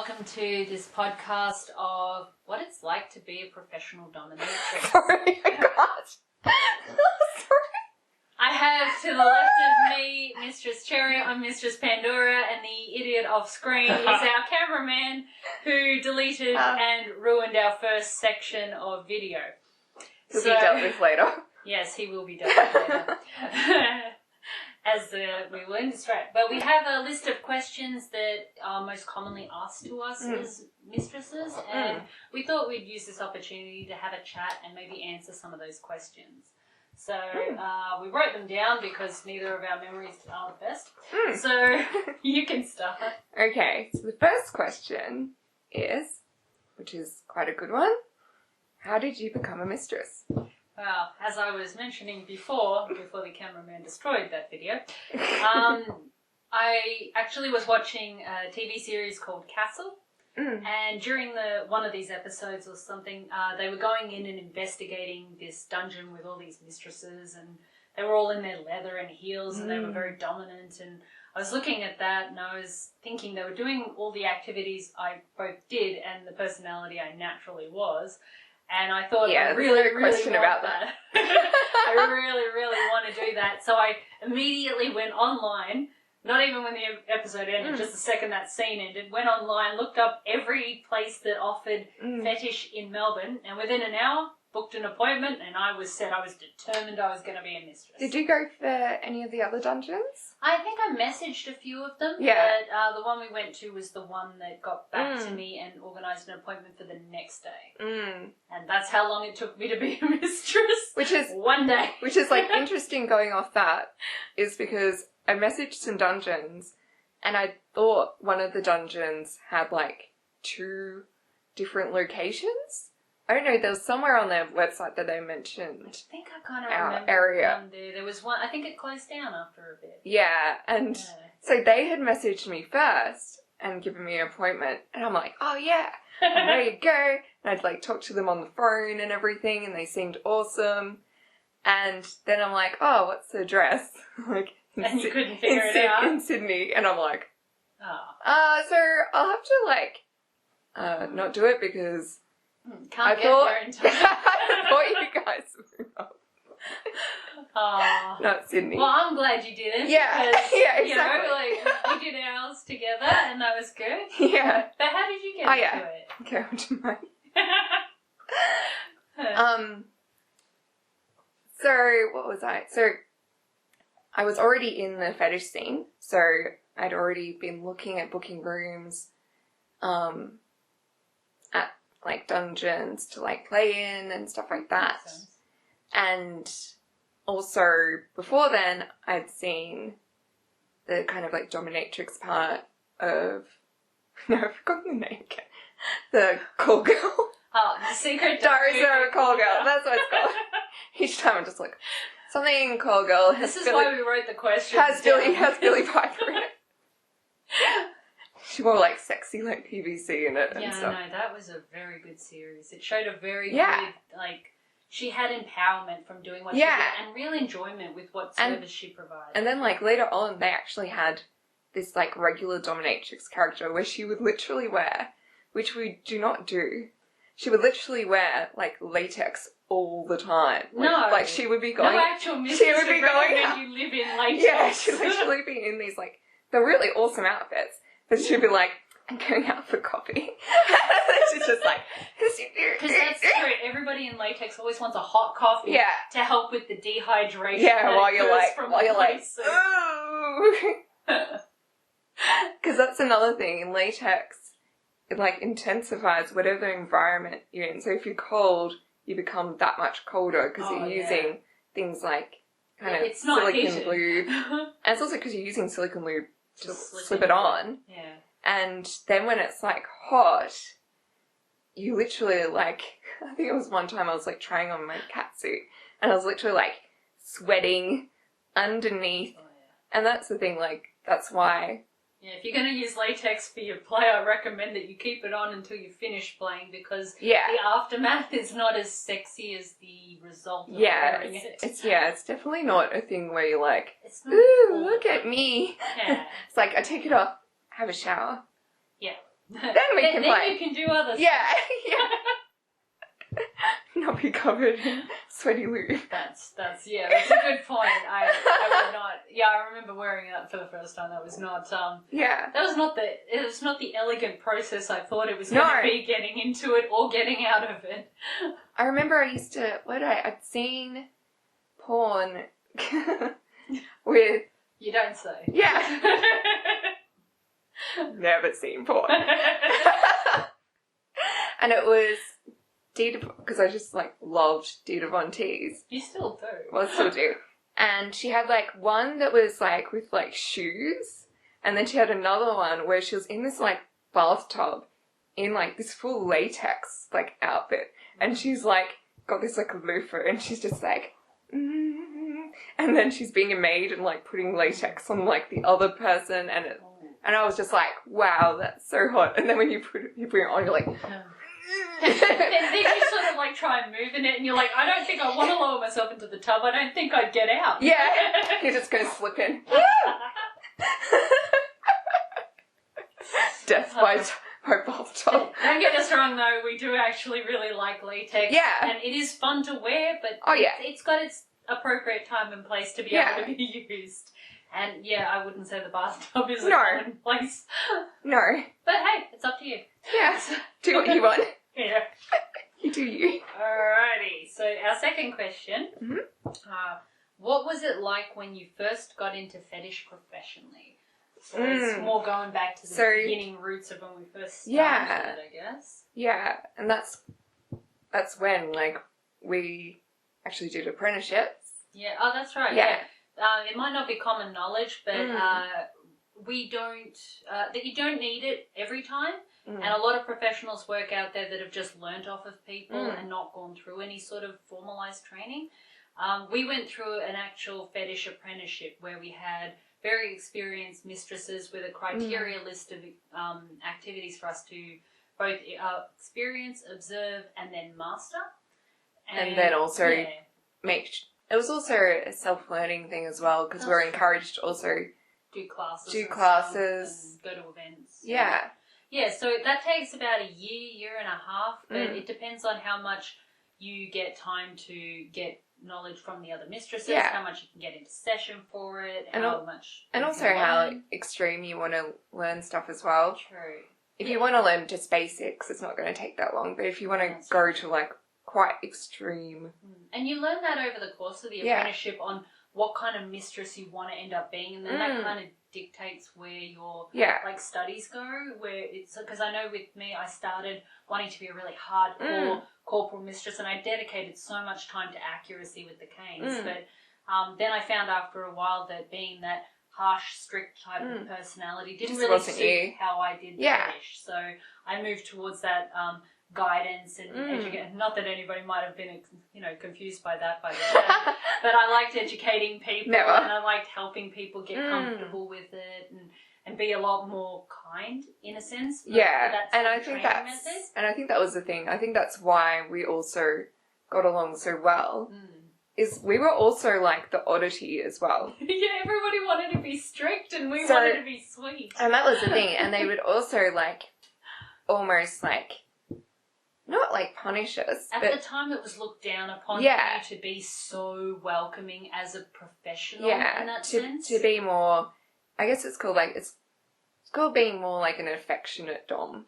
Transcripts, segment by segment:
welcome to this podcast of what it's like to be a professional dominatrix. Sorry, I can't. Sorry. I have to the left of me Mistress Cherry, I'm Mistress Pandora, and the idiot off screen is our cameraman who deleted and ruined our first section of video. He'll be dealt with later. Yes, he will be dealt with later. We will illustrate. But we have a list of questions that are most commonly asked to us as mistresses, and we thought we'd use this opportunity to have a chat and maybe answer some of those questions. So we wrote them down because neither of our memories are the best. So you can start. Okay, so the first question is, which is quite a good one, how did you become a mistress? Well, as I was mentioning before the cameraman destroyed that video, I actually was watching a TV series called Castle, and during one of these episodes or something, they were going in and investigating this dungeon with all these mistresses, and they were all in their leather and heels, and they were very dominant, and I was looking at that, and I was thinking they were doing all the activities I both did and the personality I naturally was. And I thought, I really want that. I really want to do that. So I immediately went online, not even when the episode ended, just the second that scene ended, went online, looked up every place that offered fetish in Melbourne, and within an hour, booked an appointment, and I was determined I was going to be a mistress. Did you go for any of the other dungeons? I think I messaged a few of them, but the one we went to was the one that got back to me and organised an appointment for the next day. And that's how long it took me to be a mistress. Which is one day. Which is like interesting going off that, is because I messaged some dungeons and I thought one of the dungeons had like 2 different locations. I don't know, there was somewhere on their website that they mentioned. I think I kind of our remember area. One there. There was one, I think it closed down after a bit. Yeah, and so they had messaged me first and given me an appointment, and I'm like, oh yeah, I'm ready to go. And I'd like talk to them on the phone and everything, and they seemed awesome. And then I'm like, oh, what's the address? Like, and you couldn't figure it out? In Sydney, and I'm like, oh. So I'll have to like, not do it because Can't get there in time. I thought you guys would know. Not Sydney. Well, I'm glad you didn't. Yeah, because, exactly. You know, like, we did ours together, and that was good. Yeah. But how did you get into it? Okay, what do you mind? So, what was I? So, I was already in the fetish scene, so I'd already been looking at booking rooms, at like dungeons to like play in and stuff like that. And also before then I'd seen the kind of like dominatrix part of no, I've forgotten the name again. The call girl. Oh, the secret Diaries of a Call Girl. That's what it's called. Each time I'm just like something call girl. This is why we wrote the question. Has Billy Piper in it. She wore like sexy like PVC in it and stuff. Yeah, no, that was a very good series. It showed a very good, like, she had empowerment from doing what she did and real enjoyment with what service she provided. And then like later on they actually had this like regular dominatrix character where she would literally wear, which we do not do, she would literally wear like latex all the time. Like she would be going... No actual mistress would be going out. You live in latex. Yeah, she'd literally be in these like, the really awesome outfits. But she'd be like, I'm going out for coffee. She's just like, because that's true. Everybody in latex always wants a hot coffee to help with the dehydration. Yeah, while you're like, ooh. Because that's another thing. In latex, it like intensifies whatever environment you're in. So if you're cold, you become that much colder because you're using things like kind of silicone lube. And it's also because you're using silicone lube to slip it on. Yeah. And then when it's like hot, you literally like, I think it was one time I was like trying on my catsuit and I was literally like sweating underneath. Oh, yeah. And that's the thing, like, that's why. Yeah, if you're going to use latex for your play, I recommend that you keep it on until you finish playing because the aftermath is not as sexy as the result of wearing it. It's definitely not a thing where you're like, ooh, look at me. Yeah. It's like, I take it off, have a shower. Yeah. then we can play. Then you can do other stuff. Yeah. Not be covered in sweaty lube. That's a good point. I would not. Yeah, I remember wearing that for the first time. That was not. It was not the elegant process I thought it was going to be, getting into it or getting out of it. I remember I'd seen porn with. You don't say. Yeah. Never seen porn. And it was Dita, because I just loved Dita Von Teese. You still do. Well, I still do. And she had one that was with shoes, and then she had another one where she was in this bathtub in this full latex outfit, and she's got this loofah, and she's just and then she's being a maid and putting latex on the other person, and I was just wow, that's so hot. And then when you put it on, you're like. Then you sort of try and move in it, and you're like, I don't think I want to lower myself into the tub. I don't think I'd get out. Yeah, you're just going to slip in. Death by bathtub. Don't get us wrong though, we do actually really like latex. Yeah. And it is fun to wear, but it's got its appropriate time and place to be able to be used. And I wouldn't say the bathtub is a common place. No. But hey, it's up to you. Yeah. Do what you want. Yeah. You do you. Alrighty. So our second question. What was it like when you first got into fetish professionally? So it's more going back to the beginning roots of when we first started, I guess. Yeah, and that's when we actually did apprenticeships. Yeah. Oh, that's right. Yeah. It might not be common knowledge, but we don't. That you don't need it every time. And a lot of professionals work out there that have just learnt off of people and not gone through any sort of formalised training. We went through an actual fetish apprenticeship where we had very experienced mistresses with a criteria list of activities for us to both experience, observe, and then master. And then also it was also a self-learning thing as well, because we're encouraged to also do classes and go to events. Yeah. Yeah, so that takes about a year and a half, but it depends on how much you get time to get knowledge from the other mistresses, how much you can get into session for it, and also how extreme you want to learn stuff as well. True. If you want to learn just basics, it's not going to take that long, but if you want to go to quite extreme. And you learn that over the course of the apprenticeship on what kind of mistress you want to end up being, and then that kind of dictates where your studies go. Where it's because I know with me, I started wanting to be a really hardcore corporal mistress, and I dedicated so much time to accuracy with the canes. But then I found after a while that being that harsh, strict type of personality didn't really suit how I did fetish. So I moved towards that guidance and education. Not that anybody might have been, confused by that, by the way. But I liked educating people, and I liked helping people get comfortable with it and be a lot more kind, in a sense. And I think that was the thing. I think that's why we also got along so well. Is we were also the oddity as well. Yeah, everybody wanted to be strict and we wanted to be sweet. And that was the thing. And they would also almost not punish us. At the time it was looked down upon for you to be so welcoming as a professional in that sense. To be more, I guess it's called it's called being more an affectionate dom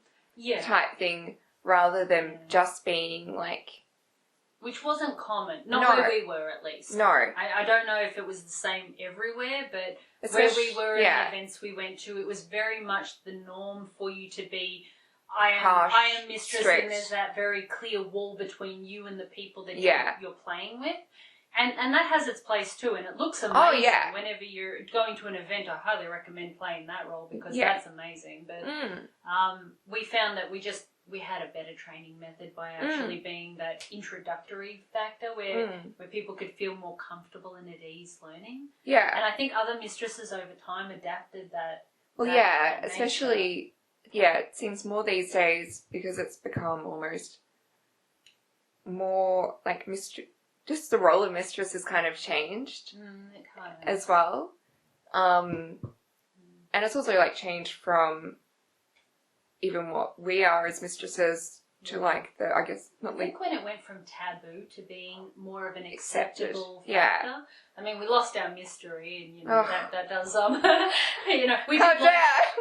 type thing, rather than just being which wasn't common. Not where we were, at least. No. I don't know if it was the same everywhere, but where we were in the events we went to, it was very much the norm for you to be, I am mistress, strict. And there's that very clear wall between you and the people that you're playing with. And that has its place too, and it looks amazing. Oh, yeah. Whenever you're going to an event, I highly recommend playing that role, because that's amazing. But we found that we had a better training method by actually being that introductory factor where people could feel more comfortable and at ease learning. Yeah. And I think other mistresses over time adapted that. Well, that especially, it seems more these days, because it's become almost more just the role of mistress has kind of changed as well. And it's also changed from even what we are as mistresses to like the, I guess, not I think when it went from taboo to being more of an acceptable factor. Yeah. I mean, we lost our mystery, and that does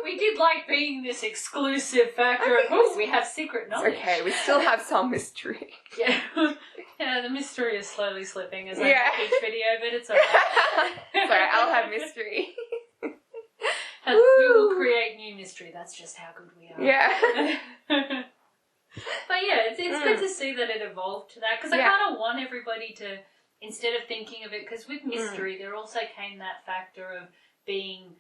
we did like being this exclusive factor of we have secret knowledge. It's okay, we still have some mystery. Yeah. Yeah, the mystery is slowly slipping as I make each video, but it's alright. Sorry, I'll have mystery. We will create new mystery. That's just how good we are. Yeah. But yeah, it's good to see that it evolved to that, because I kind of want everybody to, instead of thinking of it, because with mystery there also came that factor of being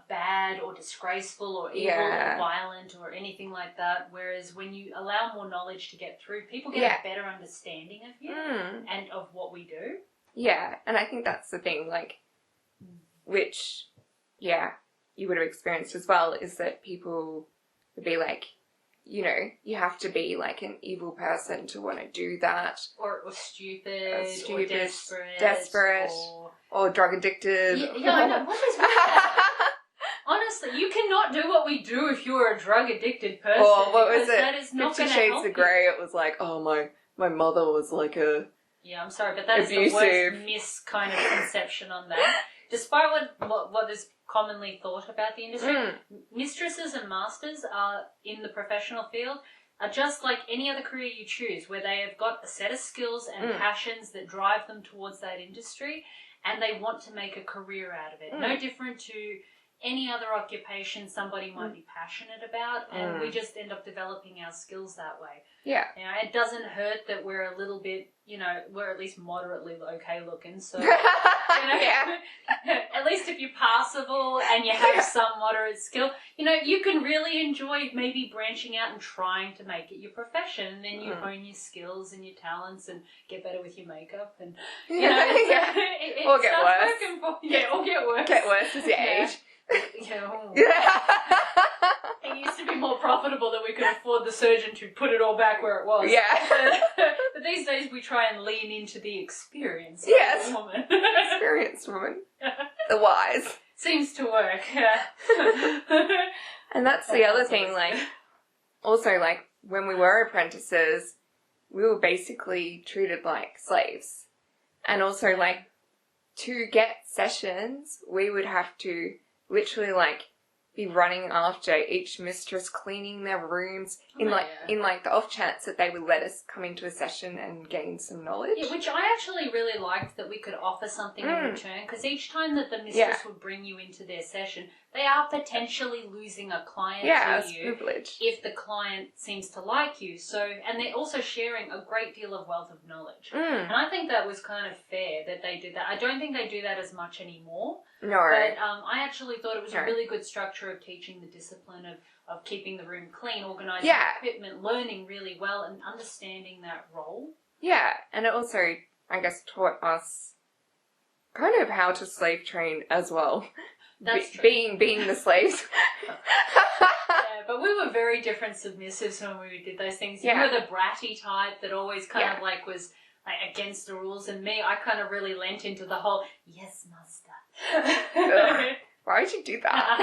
bad or disgraceful or evil or violent or anything like that, whereas when you allow more knowledge to get through, people get a better understanding of you and of what we do. Yeah, and I think that's the thing, like, which, you would have experienced as well, is that people would be like, you know, you have to be like an evil person to want to do that. Or stupid, or desperate, or drug addicted. Yeah, I know. What is that? Honestly, you cannot do what we do if you're a drug addicted person. Or what was it? That is not 50 Shades of Grey. It was like, oh, my mother was like a... Yeah, I'm sorry, but that's abusive. The worst kind of conception on that. Despite what is commonly thought about the industry, mistresses and masters are in the professional field are just like any other career you choose, where they have got a set of skills and passions that drive them towards that industry, and they want to make a career out of it. No different to any other occupation somebody might be passionate about, and we just end up developing our skills that way. Yeah. You know, it doesn't hurt that we're a little bit, you know, we're at least moderately okay looking, so, at least if you're passable and you have some moderate skill, you know, you can really enjoy maybe branching out and trying to make it your profession, and then you hone your skills and your talents and get better with your makeup, and, you know, it or get worse. Working for, or get worse. Get worse as you age. It used to be more profitable that we could afford the surgeon to put it all back where it was. Yeah. But these days we try and lean into the experience of the woman. Experienced woman. The wise. Seems to work. And that's the other thing, like, also, like, when we were apprentices, we were basically treated like slaves. And also, like, to get sessions, we would have to literally, like, be running after each mistress, cleaning their rooms in the off chance that they would let us come into a session and gain some knowledge. Yeah, which I actually really liked, that we could offer something in return, because each time that the mistress would bring you into their session, they are potentially losing a client to you privilege. If the client seems to like you. So, and they're also sharing a great deal of wealth of knowledge. And I think that was kind of fair that they did that. I don't think they do that as much anymore. No. But I actually thought it was a really good structure of teaching the discipline of keeping the room clean, organising equipment, learning really well and understanding that role. Yeah, and it also, I guess, taught us kind of how to slave train as well. That's true. Being the slaves. But we were very different submissives when we did those things. You were the bratty type that always kind of like was like against the rules, and me, I kind of really lent into the whole, yes, master. Why would you do that?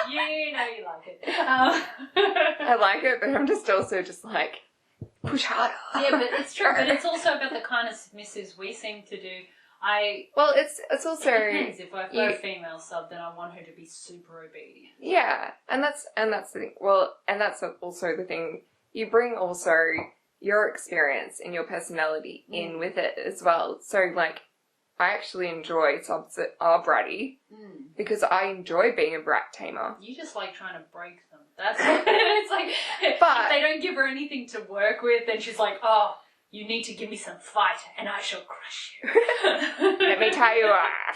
You know you like it. I like it, but I'm just also just like, push harder. Yeah, but it's true. But it's also about the kind of submissives we seem to do. Well, it's also... It depends. If I've got a female sub, then I want her to be super obedient. Yeah, and that's the thing. Well, and that's also the thing. You bring also your experience and your personality in with it as well. So, like, I actually enjoy subs that are bratty because I enjoy being a brat tamer. You just like trying to break them. That's it's like, if they don't give her anything to work with, then she's like, oh, you need to give me some fight and I shall crush you. Let me tie you up.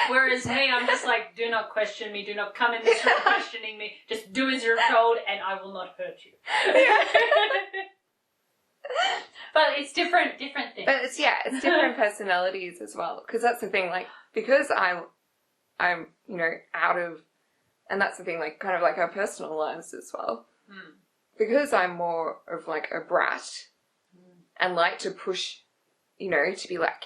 Whereas me, I'm just like, do not question me, do not come in this room questioning me, just do as you're told and I will not hurt you. But it's different things. But it's different personalities as well. Because that's the thing, like, because I'm, you know, out of, and that's the thing, like, kind of like our personal lives as well. Because I'm more of like a brat and like to push, you know, to be like,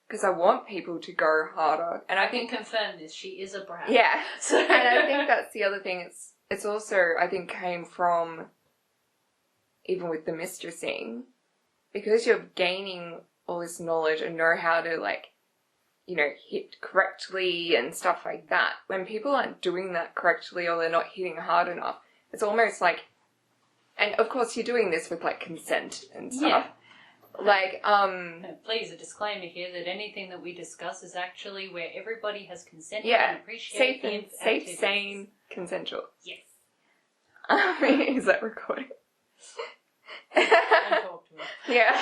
because I want people to go harder. And I can confirm this, she is a brat. Yeah. And I think that's the other thing, it's also, I think, came from, even with the mistressing, because you're gaining all this knowledge and know how to, like, you know, hit correctly and stuff like that. When people aren't doing that correctly or they're not hitting hard enough, it's almost like, and of course you're doing this with, like, consent and stuff. Yeah. Like, please, a disclaimer here that anything that we discuss is actually where everybody has consented yeah, and appreciated safe, sane, consensual. Yes. Is that recording? Don't talk to me. Yeah.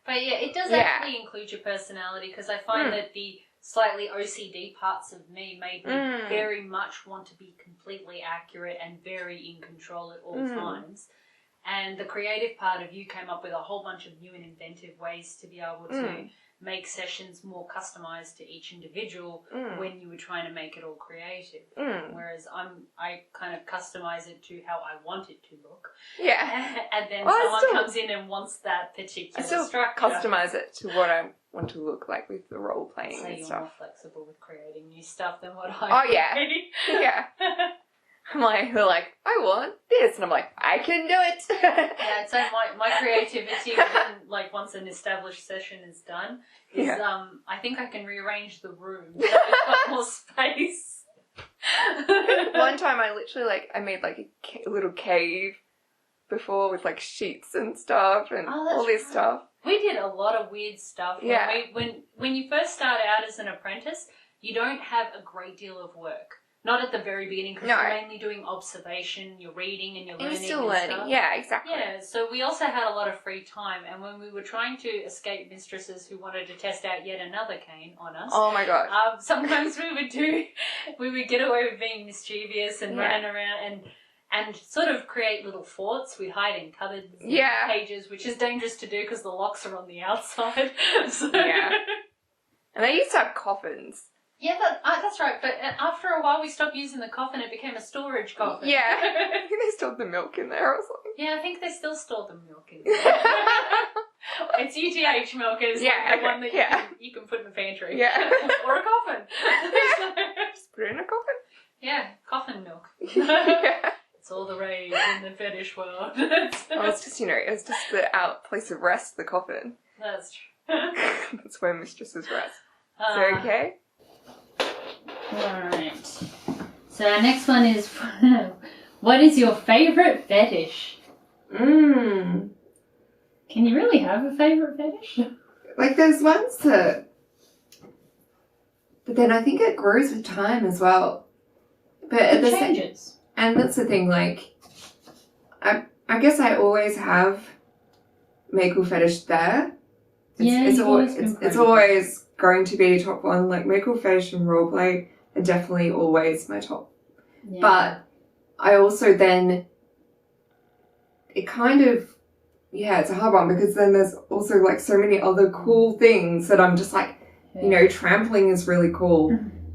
But yeah, it does actually include your personality, because I find that the slightly OCD parts of me made me very much want to be completely accurate and very in control at all times. And the creative part of you came up with a whole bunch of new and inventive ways to be able to make sessions more customized to each individual when you were trying to make it all creative. Whereas I kind of customize it to how I want it to look. Yeah. And then someone comes in and wants that particular structure. Customize it to what I want to look like with the role playing so and you're stuff. more flexible with creating new stuff than what I do. Yeah. I'm like, they're like, I want this, and I'm like, I can do it. Yeah, so my creativity, like once an established session is done, is I think I can rearrange the room so it's got more space. One time I literally I made like a little cave before with like sheets and stuff and all this stuff. We did a lot of weird stuff. Yeah. When you first start out as an apprentice, you don't have a great deal of work. Not at the very beginning, because you're mainly doing observation, you're reading and you're learning. And you're still learning, stuff. yeah, exactly. Yeah, so we also had a lot of free time, and when we were trying to escape mistresses who wanted to test out yet another cane on us, oh my god, sometimes we would get away with being mischievous and running around and sort of create little forts. We'd hide in cupboards and cages, which is dangerous to do because the locks are on the outside. Yeah. And they used to have coffins. Yeah, that's right. But after a while, we stopped using the coffin. It became a storage coffin. Yeah. I think they stored the milk in there or something. Yeah, I think they still store the milk in there. It's UTH milk. It's like the one that you can put in the pantry. Yeah. Or a coffin. Just put it in a coffin? Yeah, coffin milk. Yeah. It's all the rage in the fetish world. It's just, it's just the place of rest, the coffin. That's true. That's where mistresses rest. Is that okay? Alright. So our next one is, what is your favourite fetish? Can you really have a favourite fetish? Like there's ones that... But then I think it grows with time as well. But it changes. And that's the thing, like... I guess I always have Makel fetish there. It's always going to be top one. Like Makel fetish and roleplay are definitely always my top. Yeah. But I also then, it kind of, it's a hard one because then there's also like so many other cool things that I'm just like, trampling is really cool.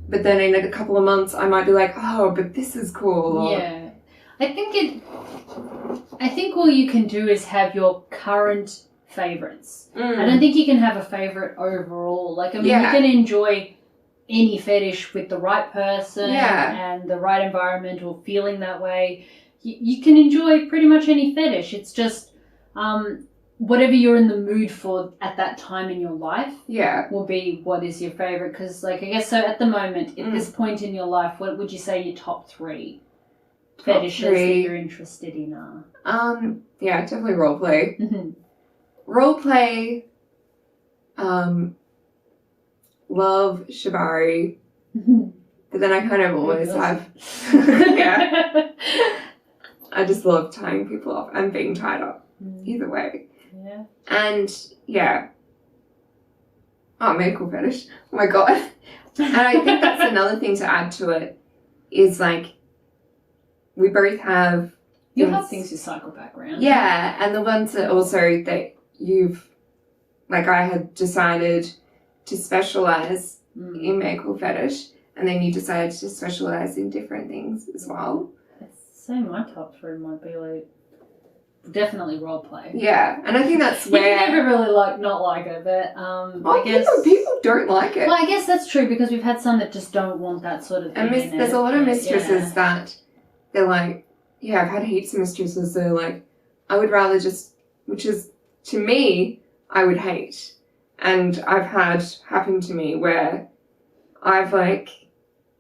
But then in a couple of months I might be like, oh, but this is cool. Or, yeah. I think all you can do is have your current favourites. I don't think you can have a favourite overall. Like, I mean, you can enjoy any fetish with the right person and the right environment or feeling that way. You can enjoy pretty much any fetish. It's just whatever you're in the mood for at that time in your life will be what is your favourite. Because, like, I guess so at the moment, at this point in your life, what would you say your top three fetishes that you're interested in are? Definitely roleplay. Roleplay, love shibari, but then I kind of always have, I just love tying people off and being tied up, either way. Yeah. And, Makel fetish, oh my god. And I think that's another thing to add to it, is like, we both have... You have things with cycle background. Yeah, and the ones that also that you've, like I had decided to specialise in Makel fetish, and then you decided to specialise in different things as well. I'd say my top three might be like definitely role play. Yeah, and I think that's You where... can never really not like it, but I guess people don't like it. Well, I guess that's true because we've had some that just don't want that sort of thing. And there's a lot of mistresses that they're like, yeah, I've had heaps of mistresses that are like, I would rather just, which is, to me, I would hate. And I've had happen to me where I've like...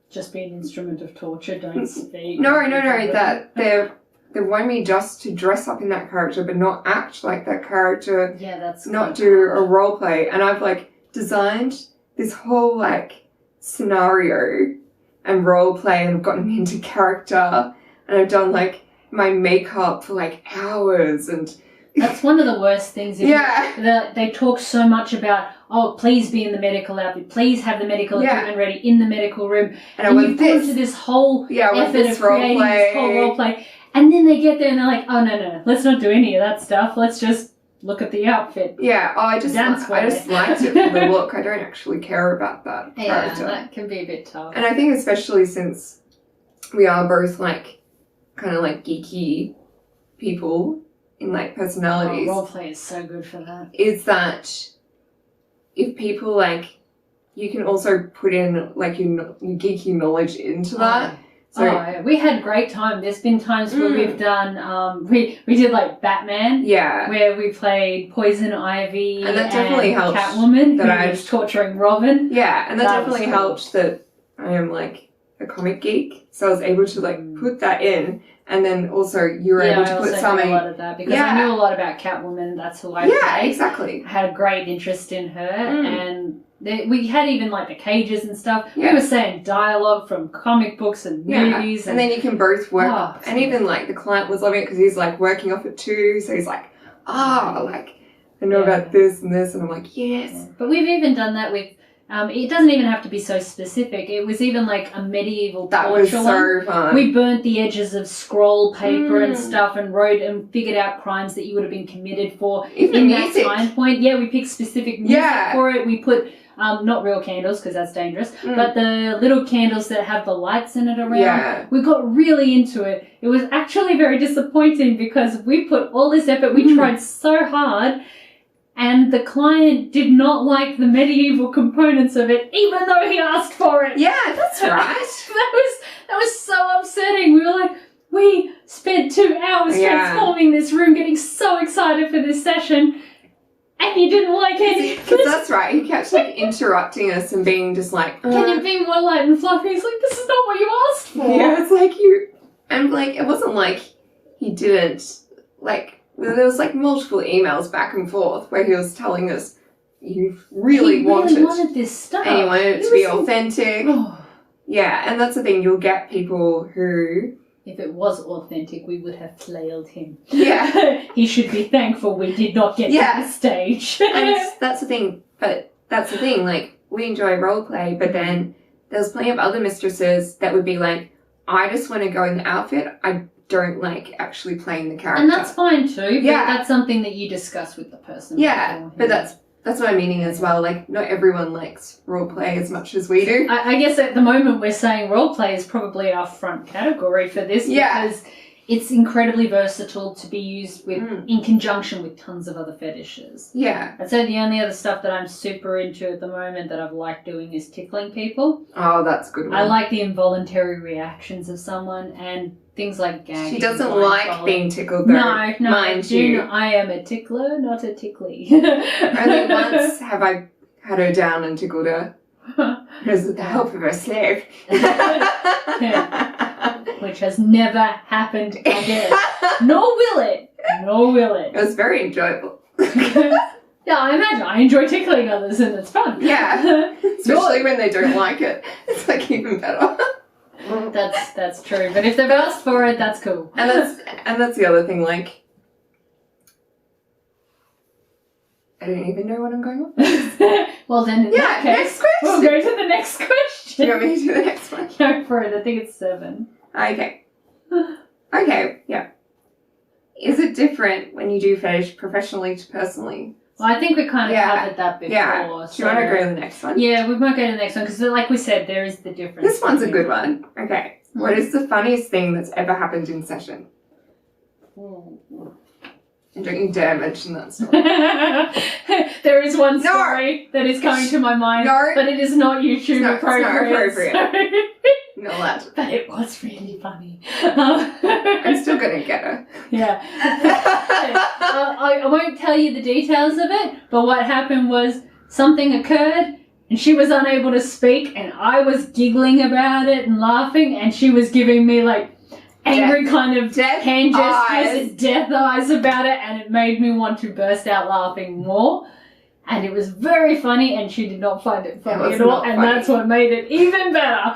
Just be an instrument of torture, don't speak. No, that they want me just to dress up in that character but not act like that character. Yeah, that's not do a role play. And I've like designed this whole like scenario and role play and I've gotten into character and I've done like my makeup for like hours and that's one of the worst things. They talk so much about, oh, please be in the medical outfit, please have the medical equipment ready in the medical room, and you've gone to this whole effort of creating this whole role play, and then they get there and they're like, oh no, let's not do any of that stuff. Let's just look at the outfit. Yeah, I just liked it for the look. I don't actually care about that character. Yeah, that can be a bit tough. And I think especially since we are both like kind of like geeky people in like personalities. Roleplay is so good for that. Is that if people like, you can also put in like your geeky knowledge into that. So we had great time. There's been times where we've done we did like Batman. Yeah. Where we played Poison Ivy and that definitely helped Catwoman who was torturing Robin. Yeah, and that definitely helped that I am like a comic geek. So I was able to like put that in. And then also you were able to put something... I also knew a lot of that because I knew a lot about Catwoman. That's who I played. Yeah, exactly. I had a great interest in her and we had even like the cages and stuff. Yeah. We were saying dialogue from comic books and movies. And then you can both work. And even like the client was loving it because he's like working off it too. So he's like, like I know about this and this. And I'm like, yes. Yeah. But we've even done that with... it doesn't even have to be so specific. It was even like a medieval torture one. That was so fun. We burnt the edges of scroll paper and stuff and wrote and figured out crimes that you would have been committed for in that time point. Yeah, we picked specific music for it. We put, not real candles because that's dangerous, but the little candles that have the lights in it around. Yeah. We got really into it. It was actually very disappointing because we put all this effort. We tried so hard. And the client did not like the medieval components of it, even though he asked for it. Yeah, that's right. that was so upsetting. We were like, we spent 2 hours transforming this room, getting so excited for this session, and you didn't like it. Because that's right. He kept like interrupting us and being just like, can you be more light and fluffy? He's like, this is not what you asked for. Yeah, it's like you, and like it wasn't like he didn't like. There was like multiple emails back and forth where he was telling us you really wanted this stuff. And you wanted it to be authentic. Yeah, and that's the thing. You'll get people who... If it was authentic, we would have flailed him. Yeah. He should be thankful we did not get to this stage. And that's the thing. But that's the thing. Like, we enjoy roleplay, but then there's plenty of other mistresses that would be like, I just want to go in the outfit. I don't like actually playing the character. And that's fine too, but that's something that you discuss with the person. Yeah, but that's what I'm meaning as well. Like, not everyone likes roleplay as much as we do. I guess at the moment we're saying roleplay is probably our front category for this because it's incredibly versatile to be used with in conjunction with tons of other fetishes. Yeah. I'd say the only other stuff that I'm super into at the moment that I've liked doing is tickling people. Oh, that's a good one. I like the involuntary reactions of someone and things like gagging. She doesn't like being tickled though. No, mind you. I am a tickler, not a tickly. Only once have I had her down and tickled her. With the help of her slave. Which has never happened again. Nor will it. It was very enjoyable. Yeah, I imagine. I enjoy tickling others and it's fun. Yeah. Especially when they don't like it. It's like even better. That's true. But if they've asked for it, that's cool. And that's the other thing, like, I don't even know what I'm going on. Well, then in that case, we'll go to the next question. Do you want me to do the next one? Go for it. I think it's 7. Okay. Okay, yeah. Is it different when you do fetish professionally to personally? Well, I think we kind of covered that before. Yeah. Do you want to go to the next one? Yeah, we might go to the next one because, like we said, there is the difference. This one's a good one. Okay. What is the funniest thing that's ever happened in session? And don't you dare mention that story. There is one story that is coming to my mind, but it is not YouTube appropriate. It's not appropriate. Not allowed. But it was really funny. I'm still gonna get her. Yeah. I won't tell you the details of it, but what happened was something occurred and she was unable to speak and I was giggling about it and laughing and she was giving me like angry kind of hand gestures, death eyes about it, and it made me want to burst out laughing more. And it was very funny and she did not find it funny at all, and that's what made it even better.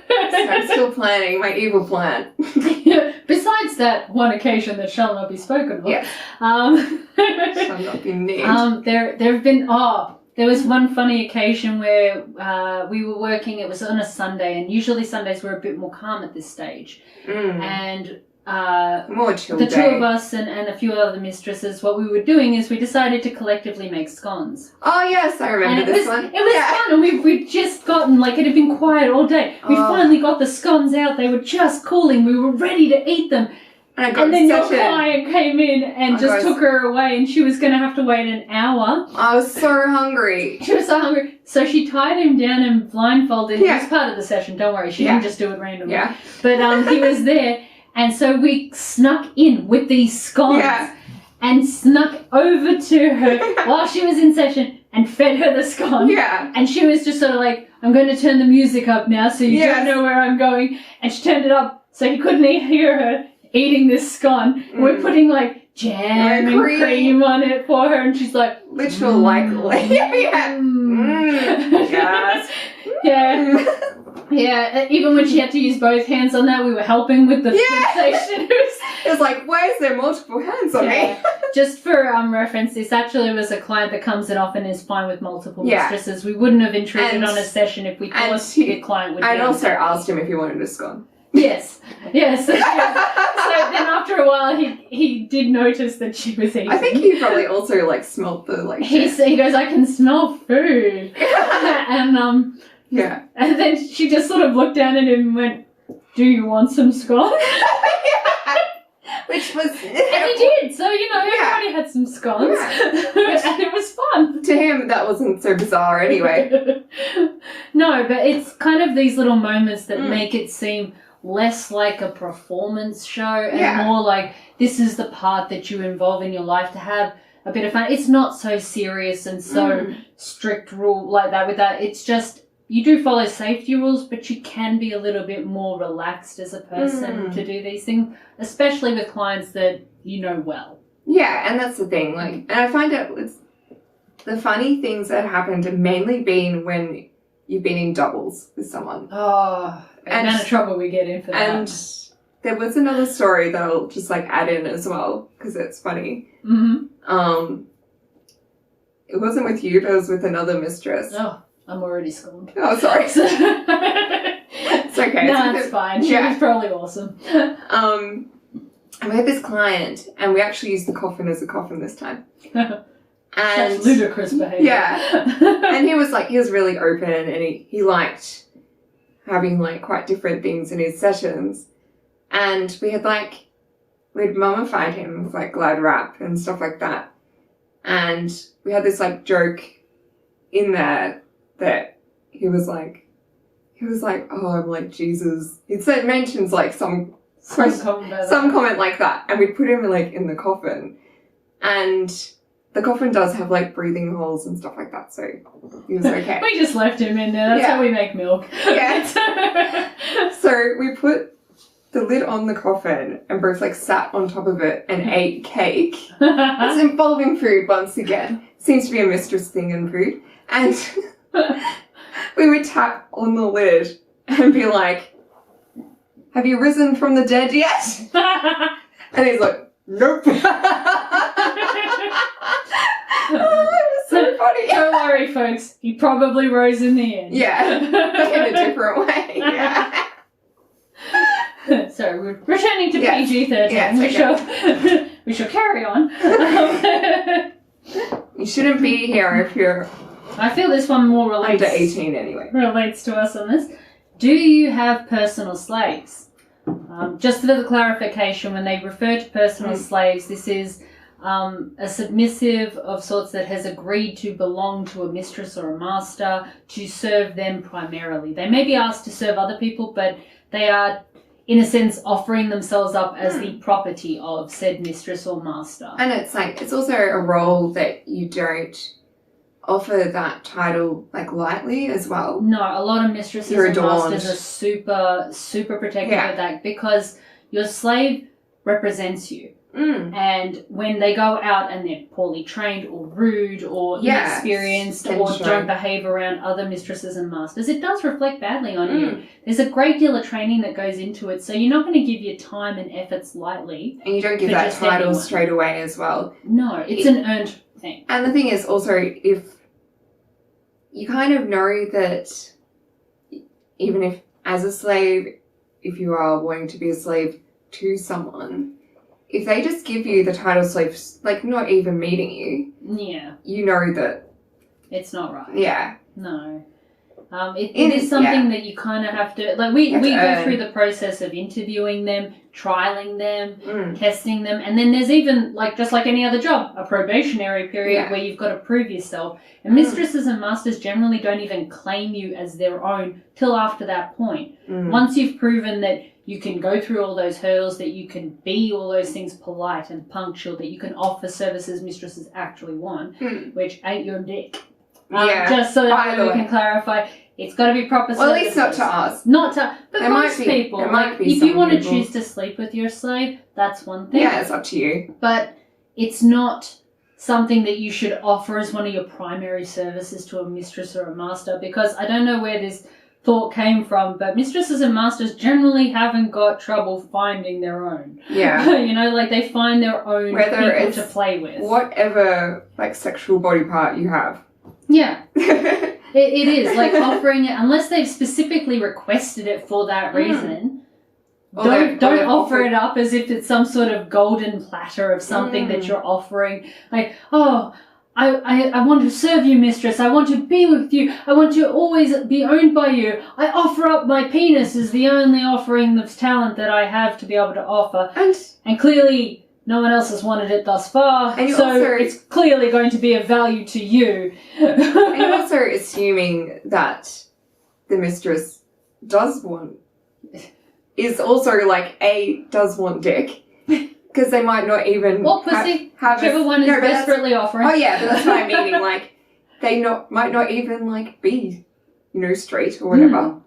So I'm still planning my evil plan. Besides that one occasion that shall not be spoken of. Yeah. Shall not be named. There have been there was one funny occasion where we were working. It was on a Sunday, and usually Sundays were a bit more calm at this stage. And more chill the day. two of us and a few other mistresses, what we were doing is we decided to collectively make scones. Oh yes, I remember this one. It was fun, and we'd just gotten, like, it had been quiet all day. We finally got the scones out. They were just cooling. We were ready to eat them. And then your client came in and just took her away, and she was going to have to wait an hour. I was so hungry. She was so hungry. So she tied him down and blindfolded him. It was part of the session, don't worry. She didn't just do it randomly. Yeah. But he was there, and so we snuck in with these scones and snuck over to her while she was in session and fed her the scone. Yeah. And she was just sort of like, I'm going to turn the music up now so you don't know where I'm going. And she turned it up so he couldn't hear her eating this scone. We're putting like jam and cream on it for her, and she's like, literal yeah. Even when she had to use both hands on that, we were helping with the sensation. It was like, why is there multiple hands on me? Just for reference, this actually was a client that comes in often is fine with multiple mistresses. We wouldn't have intruded on a session if we thought a client would. I'd also asked him if he wanted a scone. Yes. So then after a while he did notice that she was eating. I think he probably also like smelled the he goes, I can smell food. And and then she just sort of looked down at him and went, do you want some scone? Which was... And he did. So, everybody had some scones. And it was fun. To him, that wasn't so bizarre anyway. No, but it's kind of these little moments that make it seem less like a performance show and more like this is the part that you involve in your life to have a bit of fun. It's not so serious and so strict rule like that with that. It's just you do follow safety rules, but you can be a little bit more relaxed as a person to do these things, especially with clients that you know well. Yeah, and that's the thing. Like, and I find it's the funny things that happened have mainly been when you've been in doubles with someone. Oh, the amount of trouble we get in for that. And there was another story that I'll just like add in as well because it's funny. It wasn't with you, but it was with another mistress. Oh, I'm already scorned. Oh, sorry. It's okay. No, it's fine. She was probably awesome. And we had this client, and we actually used the coffin as a coffin this time. And that's ludicrous behavior. Yeah. And he was really open, and he liked having like quite different things in his sessions. And we'd mummified him with like glad wrap and stuff like that. And we had this like joke in there that he was like, oh, I'm like Jesus. He mentions like some comment like that, and we put him like in the coffin, and the coffin does have like breathing holes and stuff like that, so he was okay. We just left him in there. That's how we make milk. Yeah. So we put the lid on the coffin and both like sat on top of it and ate cake. It's involving food once again. Seems to be a mistress thing in food. And we would tap on the lid and be like, have you risen from the dead yet? And he's like, nope. Oh, it was so funny. Don't worry, folks. He probably rose in the end. Yeah, in a different way. Yeah. So we're returning to PG-13. Yes, We shall carry on. You shouldn't be here if you're... I feel this one more relates... Under 18 anyway. Relates to us on this. Do you have personal slaves? Just for the clarification, when they refer to personal slaves, this is a submissive of sorts that has agreed to belong to a mistress or a master to serve them primarily. They may be asked to serve other people, but they are, in a sense, offering themselves up as the property of said mistress or master. And it's like, it's also a role that you don't offer that title like lightly as well. No, a lot of mistresses and masters are super, super protective of that, because your slave represents you. And when they go out and they're poorly trained or rude or inexperienced or don't behave around other mistresses and masters, it does reflect badly on you. There's a great deal of training that goes into it, so you're not going to give your time and efforts lightly. And you don't give that title straight away as well. No, it's an earned thing. And the thing is also, if you kind of know that even if as a slave, if you are wanting to be a slave to someone, if they just give you the title slave, like not even meeting you, you know that it's not right. Yeah. No. It is something that you kind of have to, like we go through the process of interviewing them, trialing them, testing them, and then there's even, like just like any other job, a probationary period where you've got to prove yourself. And mistresses and masters generally don't even claim you as their own till after that point. Once you've proven that you can go through all those hurdles, that you can be all those things polite and punctual, that you can offer services mistresses actually want, which ain't your dick. Just so that we can clarify, it's got to be proper services. Well, at least not to us. Not to, but most people. Like, if you want to choose to sleep with your slave, that's one thing. Yeah, it's up to you. But it's not something that you should offer as one of your primary services to a mistress or a master, because I don't know where this thought came from, but mistresses and masters generally haven't got trouble finding their own. Yeah. You know, like they find their own people to play with. Whatever, like, sexual body part you have. Yeah. It is, like, offering it, unless they've specifically requested it for that reason, don't offer it up as if it's some sort of golden platter of something that you're offering. Like, oh, I want to serve you, mistress. I want to be with you. I want to always be owned by you. I offer up my penis as the only offering of talent that I have to be able to offer. And clearly no one else has wanted it thus far, and so it's clearly going to be of value to you. And you're also assuming that the mistress does want, is also like, does want dick. Because they might not even... Or pussy. Whichever one is desperately offering. Oh, yeah, but that's what I'm meaning. Like, they might not even, like, be, straight or whatever.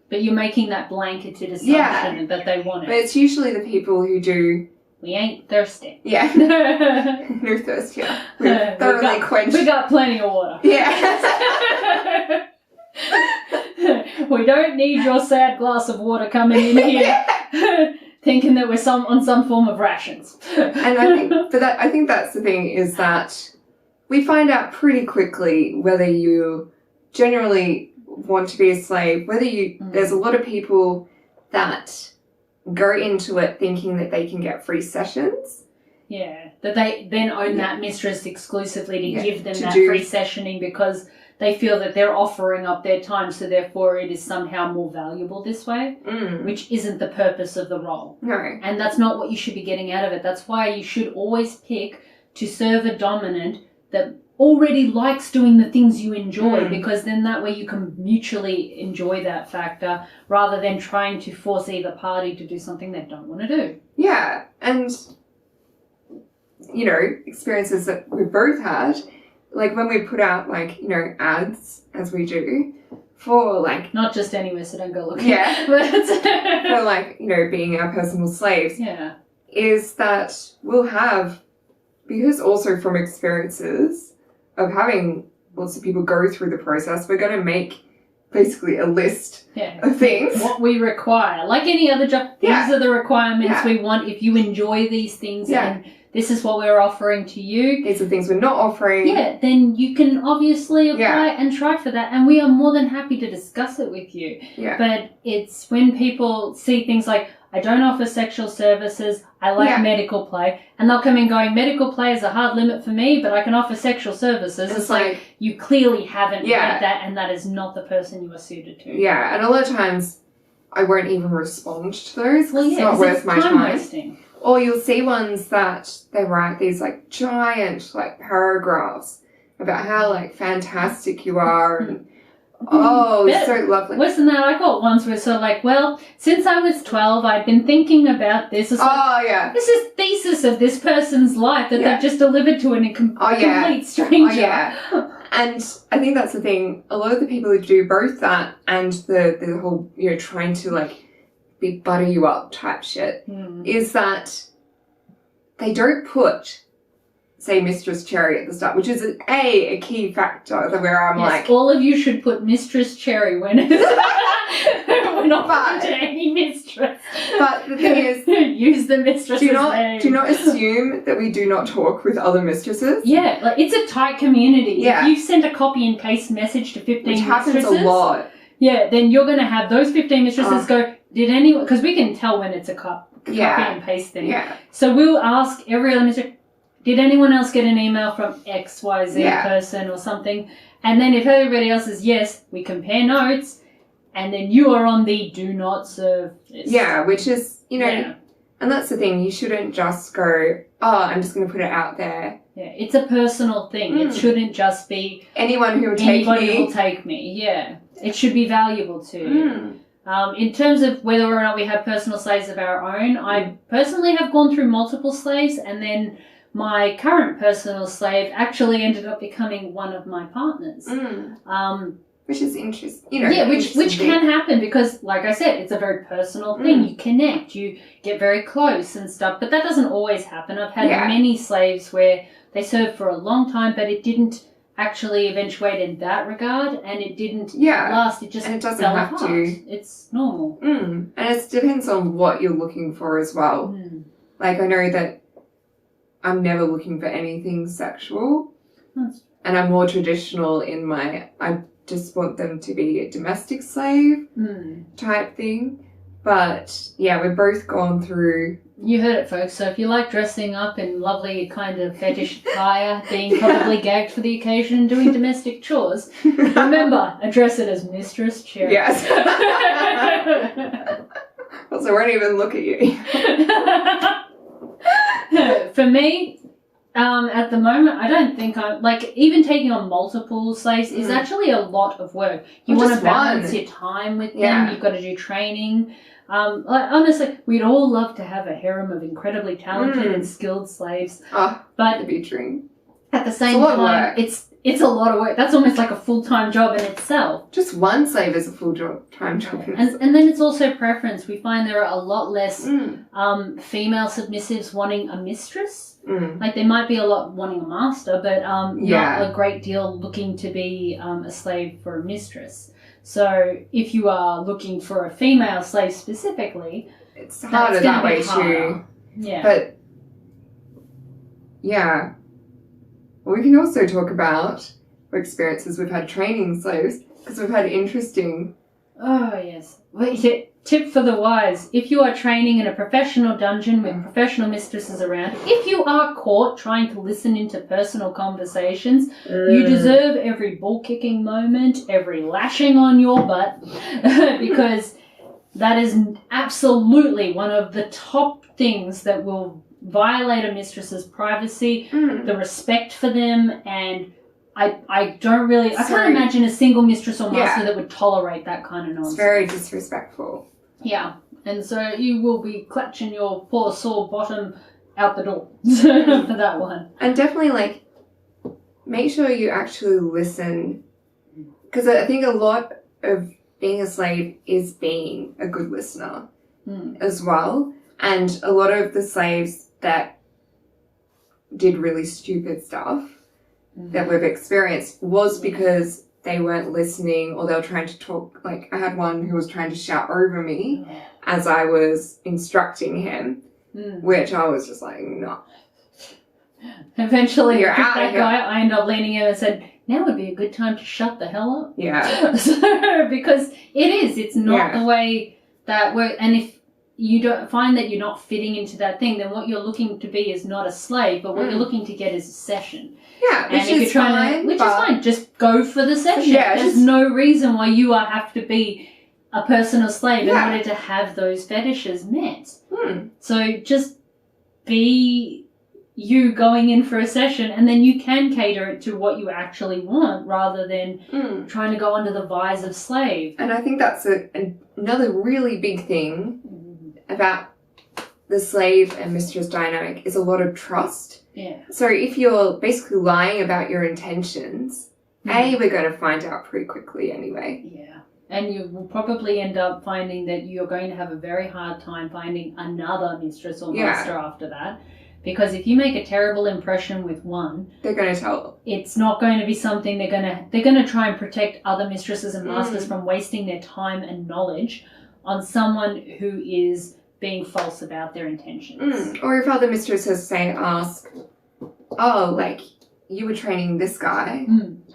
But you're making that blanketed assumption that they want it. But it's usually the people who do... We ain't thirsty. Yeah. No thirst here. We're thoroughly quenched. We got plenty of water. Yeah. We don't need your sad glass of water coming in here thinking that we're on some form of rations. And I think that's the thing, is that we find out pretty quickly whether you generally want to be a slave, whether you... There's a lot of people that go into it thinking that they can get free sessions. Yeah, that they then own that mistress exclusively to give them that free sessioning, because they feel that they're offering up their time, so therefore it is somehow more valuable this way, which isn't the purpose of the role. No. And that's not what you should be getting out of it. That's why you should always pick to serve a dominant that already likes doing the things you enjoy, because then that way you can mutually enjoy that factor rather than trying to force either party to do something they don't want to do. Yeah, and, experiences that we both had, like when we put out, like, ads, as we do, for, like... Not just anywhere, so don't go looking. Yeah. But for, like, being our personal slaves. Yeah. Is that we'll have, because also from experiences of having lots of people go through the process, we're going to make basically a list of things. What we require. Like any other job, these are the requirements we want. If you enjoy these things and this is what we're offering to you. These are things we're not offering. Yeah, then you can obviously apply and try for that. And we are more than happy to discuss it with you. Yeah. But it's when people see things like, I don't offer sexual services, I like medical play, and they'll come in going, medical play is a hard limit for me, but I can offer sexual services. It's like you clearly haven't read that, and that is not the person you are suited to. Yeah, and a lot of times I won't even respond to those because it's not worth my time. Wasting. Or you'll see ones that they write these like giant like paragraphs about how like fantastic you are and it's so lovely. Worse than that, I got ones where sort of like, well, since I was 12, I'd been thinking about this. It's like, this is thesis of this person's life that they've just delivered to a complete stranger. And I think that's the thing. A lot of the people who do both that and the whole, trying to like butter you up type shit is that they don't put, say, Mistress Cherry at the start, which is a key factor where I'm like... all of you should put Mistress Cherry when we're not going to any mistress. But the thing is... use the mistress's name. Do not assume that we do not talk with other mistresses. Yeah, like it's a tight community. Yeah. If you've sent a copy and paste message to 15 which mistresses... happens a lot. Yeah, then you're going to have those 15 mistresses go, did anyone... Because we can tell when it's a copy and paste thing. Yeah. So we'll ask every other mistress... Did anyone else get an email from XYZ person or something? And then if everybody else says yes, we compare notes, and then you are on the do not serve list. Yeah, which is, and that's the thing, you shouldn't just go, I'm just going to put it out there. Yeah, it's a personal thing. It shouldn't just be anyone who will take me. Anybody will take me, yeah. It should be valuable to you. In terms of whether or not we have personal slaves of our own, I personally have gone through multiple slaves, and then my current personal slave actually ended up becoming one of my partners. Which is interesting. Which can happen because, like I said, it's a very personal thing. You connect, you get very close and stuff, but that doesn't always happen. I've had many slaves where they served for a long time, but it didn't actually eventuate in that regard, and it didn't last. It just doesn't fell have apart. to. It's normal. And it depends on what you're looking for as well. Like, I know that I'm never looking for anything sexual, and I'm more traditional in I just want them to be a domestic slave type thing. But yeah, we've both gone through. You heard it, folks. So if you like dressing up in lovely kind of fetish attire, being probably gagged for the occasion, and doing domestic chores, remember, address it as Mistress Cherry. Yes. Also, I won't even look at you. For me, at the moment, I don't think I'm... Like, even taking on multiple slaves is actually a lot of work. You want to balance your time with them. You've got to do training. Honestly, we'd all love to have a harem of incredibly talented and skilled slaves. But that'd be a dream. At the same time, it's a lot of work. That's almost like a full-time job in itself. Just one slave is a full-time job. And then it's also preference. We find there are a lot less female submissives wanting a mistress. Like, there might be a lot wanting a master, but not a great deal looking to be a slave for a mistress. So if you are looking for a female slave specifically, it's harder that way too. Yeah. But yeah. Well, we can also talk about experiences we've had training slaves, because we've had interesting... Oh, yes. Tip for the wise. If you are training in a professional dungeon with professional mistresses around, if you are caught trying to listen into personal conversations, you deserve every bull-kicking moment, every lashing on your butt, because that is absolutely one of the top things that will violate a mistress's privacy, the respect for them, and I don't really... I can't imagine a single mistress or master that would tolerate that kind of nonsense. It's very disrespectful. Yeah, and so you will be clutching your poor sore bottom out the door for that one. And definitely, like, make sure you actually listen, because I think a lot of being a slave is being a good listener as well. And a lot of the slaves that did really stupid stuff that we've experienced was because they weren't listening, or they were trying to talk. Like, I had one who was trying to shout over me as I was instructing him, which I was just like, no. Eventually, that guy, I ended up leaning in and said, now would be a good time to shut the hell up. Yeah. Because it's not the way that works. And if you don't find that you're not fitting into that thing, then what you're looking to be is not a slave, but what you're looking to get is a session. Yeah, which is fine. Which is fine. Just go for the session. Yeah, there's no reason why you have to be a personal slave in order to have those fetishes met. So just be you going in for a session, and then you can cater it to what you actually want rather than trying to go under the vise of slave. And I think that's another really big thing about the slave and mistress dynamic is a lot of trust. Yeah. So if you're basically lying about your intentions, we're going to find out pretty quickly anyway. Yeah. And you will probably end up finding that you're going to have a very hard time finding another mistress or master after that. Because if you make a terrible impression with one, they're going to tell. It's not going to be something they're going to try and protect other mistresses and masters from wasting their time and knowledge on someone who is being false about their intentions. Or if other mistresses ask, oh, like, you were training this guy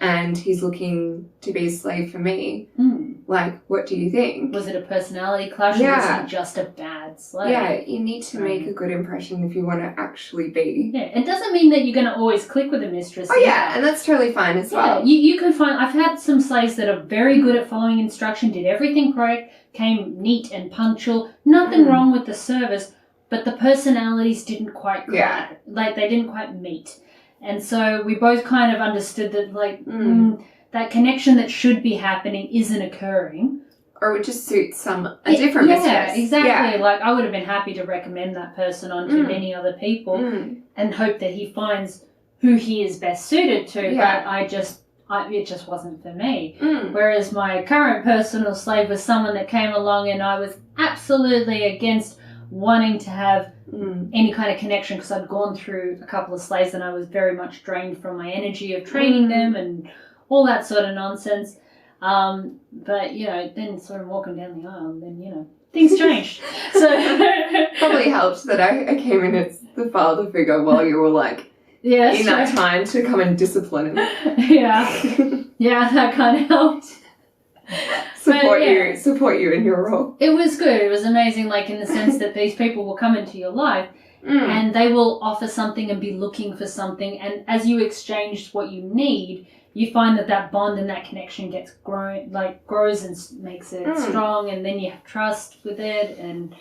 and he's looking to be a slave for me. Like, what do you think? Was it a personality clash or was he just a bad slave? Yeah, you need to make a good impression if you want to actually be. Yeah, it doesn't mean that you're going to always click with a mistress. Oh, yeah, and that's totally fine as well. You can find... I've had some slaves that are very good at following instruction, did everything correct, came neat and punctual, nothing wrong with the service, but the personalities didn't quite like, they didn't quite meet. And so we both kind of understood that, like, that connection that should be happening isn't occurring. Or it would just suit a different mistress. Yeah, exactly. Yeah. Like, I would have been happy to recommend that person on to many other people and hope that he finds who he is best suited to, but it just wasn't for me. Whereas my current personal slave was someone that came along and I was absolutely against wanting to have any kind of connection because I'd gone through a couple of slaves and I was very much drained from my energy of training them and all that sort of nonsense. But, then sort of walking down the aisle and then, things changed. So probably helped that I came in as the father figure while you were like in that time to come and discipline him. Yeah, that kind of helped. Support you in your role. It was good. It was amazing, like in the sense that these people will come into your life and they will offer something and be looking for something, and as you exchange what you need, you find that bond and that connection grows and makes it strong, and then you have trust with it. And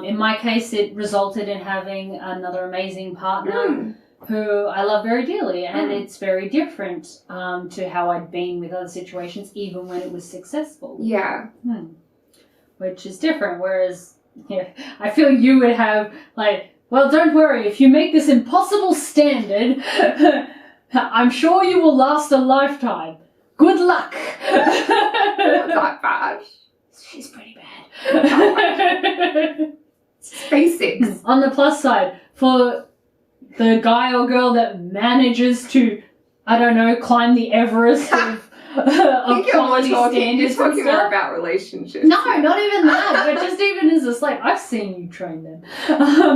in my case, it resulted in having another amazing partner who I love very dearly, and it's very different to how I'd been with other situations, even when it was successful. Yeah. Which is different, whereas I feel you would have, like, well, don't worry, if you make this impossible standard, I'm sure you will last a lifetime. Good luck. Not that bad. She's pretty bad. It's basics. On the plus side, for the guy or girl that manages to, I don't know, climb the Everest of quality standards. You're talking more about relationships. No, not even that. But just even as a slave, I've seen you train them.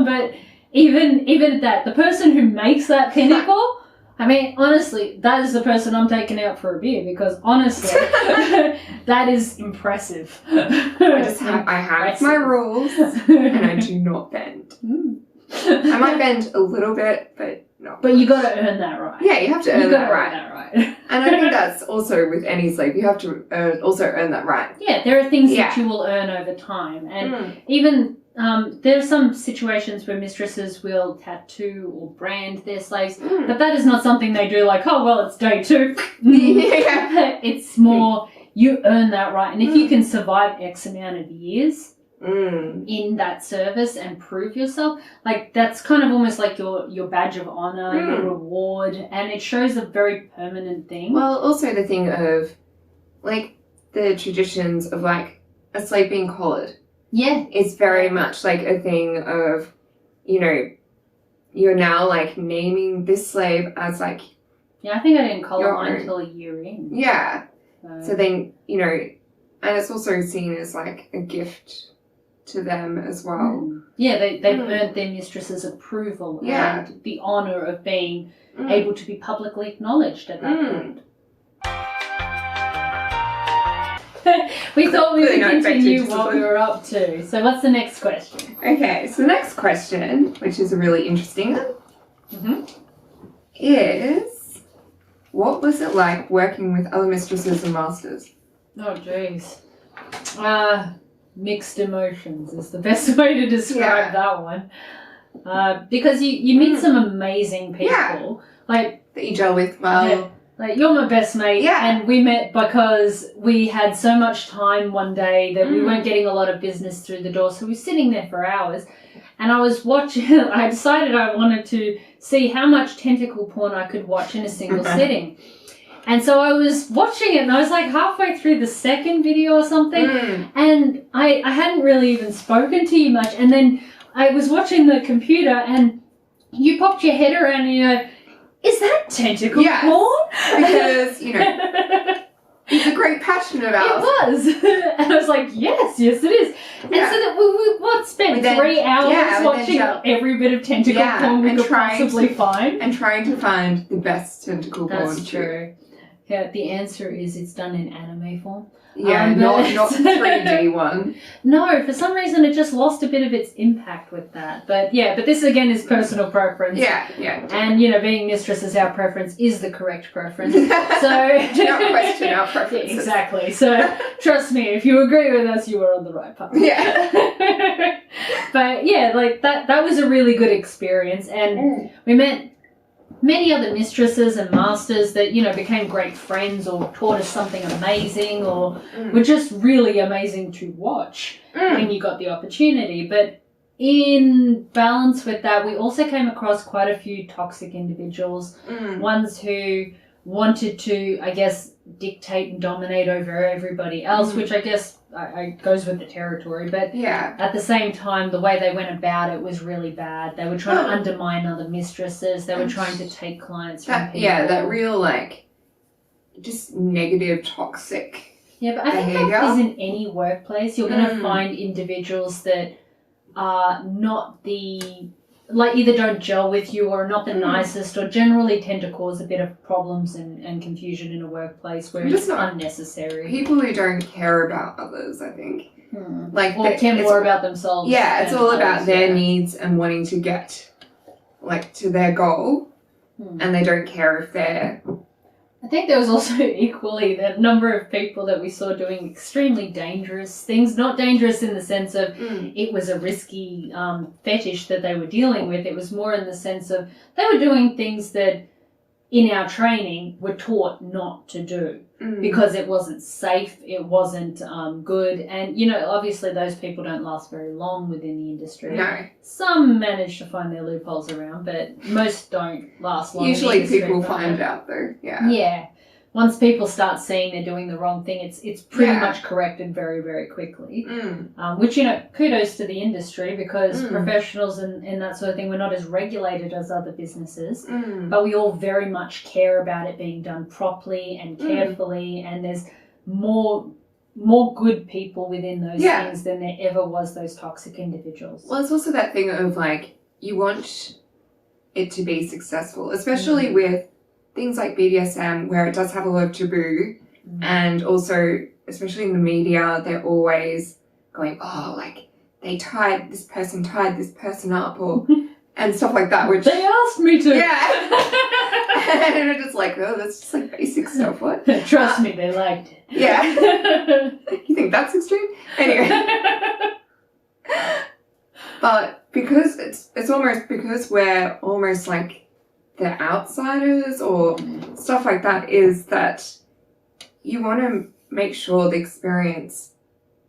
But even at that, the person who makes that pinnacle, I mean, honestly, that is the person I'm taking out for a beer because honestly, that is impressive. I have my rules and I do not bend. I might bend a little bit, but not. But you got to earn that right. Yeah, you have to earn that right. And I think that's also with any slave. You have to also earn that right. Yeah, there are things that you will earn over time. And even there are some situations where mistresses will tattoo or brand their slaves, but that is not something they do like, oh, well, it's day 2. It's more, you earn that right. And if you can survive X amount of years in that service and prove yourself, like that's kind of almost like your badge of honor, your reward, and it shows a very permanent thing. Well, also the thing of like the traditions of like a slave being collared. Yeah. It's very much like a thing of, you're now like naming this slave as like. Yeah, I think I didn't collar mine until a year in. Yeah. So then, and it's also seen as like a gift to them as well. Yeah, they've earned their mistress's approval and the honour of being able to be publicly acknowledged at that point. We thought we would continue what we were up to. So what's the next question? Okay, so the next question, which is a really interesting one, is what was it like working with other mistresses and masters? Oh, jeez. Mixed emotions is the best way to describe that one. because you meet some amazing people. Like that you gel with well. Yeah. Like, you're my best mate, and we met because we had so much time one day that we weren't getting a lot of business through the door, so we were sitting there for hours, and I was watching, I decided I wanted to see how much tentacle porn I could watch in a single sitting. And so I was watching it, and I was like halfway through the second video or something, and I hadn't really even spoken to you much, and then I was watching the computer, and you popped your head around and you go, is that tentacle porn? Because, you know, it's a great passion of ours. It was. And I was like, yes, it is. And so that we spent 3 hours watching every bit of tentacle porn we could possibly find. And trying to find the best tentacle porn. That's true. Yeah, the answer is it's done in anime form. Yeah, not 3D one. No, for some reason it just lost a bit of its impact with that. But this again is personal preference. Yeah. And, you know, being mistresses, our preference is the correct preference. So do not question our preferences. Exactly. So trust me, if you agree with us, you are on the right path. Yeah. But yeah, like that was a really good experience, and we met many other mistresses and masters that, you know, became great friends or taught us something amazing or were just really amazing to watch when you got the opportunity. But in balance with that, we also came across quite a few toxic individuals, ones who wanted to, I guess, dictate and dominate over everybody else, which I guess goes with the territory. But at the same time, the way they went about it was really bad. They were trying to undermine other mistresses. They were trying to take clients from people. Yeah, that real, like, just negative, toxic Yeah, but I think that is in any workplace. You're going to find individuals that are not the... like, either don't gel with you or are not the nicest, or generally tend to cause a bit of problems and confusion in a workplace where it's unnecessary. People who don't care about others, I think. Like, or care more about themselves. Yeah, it's all about their needs and wanting to get, like, to their goal, and they don't care if they're... I think there was also equally the number of people that we saw doing extremely dangerous things. Not dangerous in the sense of it was a risky fetish that they were dealing with. It was more in the sense of they were doing things that in our training were taught not to do because it wasn't safe, it wasn't good. And, you know, obviously those people don't last very long within the industry. No. Some manage to find their loopholes around, but most don't last long. Usually people find out though, Yeah. Once people start seeing they're doing the wrong thing, it's pretty much corrected very, very quickly. Which, you know, kudos to the industry because professionals and that sort of thing, we're not as regulated as other businesses, but we all very much care about it being done properly and carefully, and there's more good people within those things than there ever was those toxic individuals. Well, it's also that thing of, like, you want it to be successful, especially with things like BDSM, where it does have a lot of taboo, and also, especially in the media, they're always going, oh, like, this person tied this person up, or and stuff like that, which... They asked me to! Yeah! And it's just like, oh, that's just, like, basic stuff, what? Trust me, they liked it. Yeah. You think that's extreme? Anyway. But because it's almost, because we're almost, like, the outsiders or stuff like that, is that you want to make sure the experience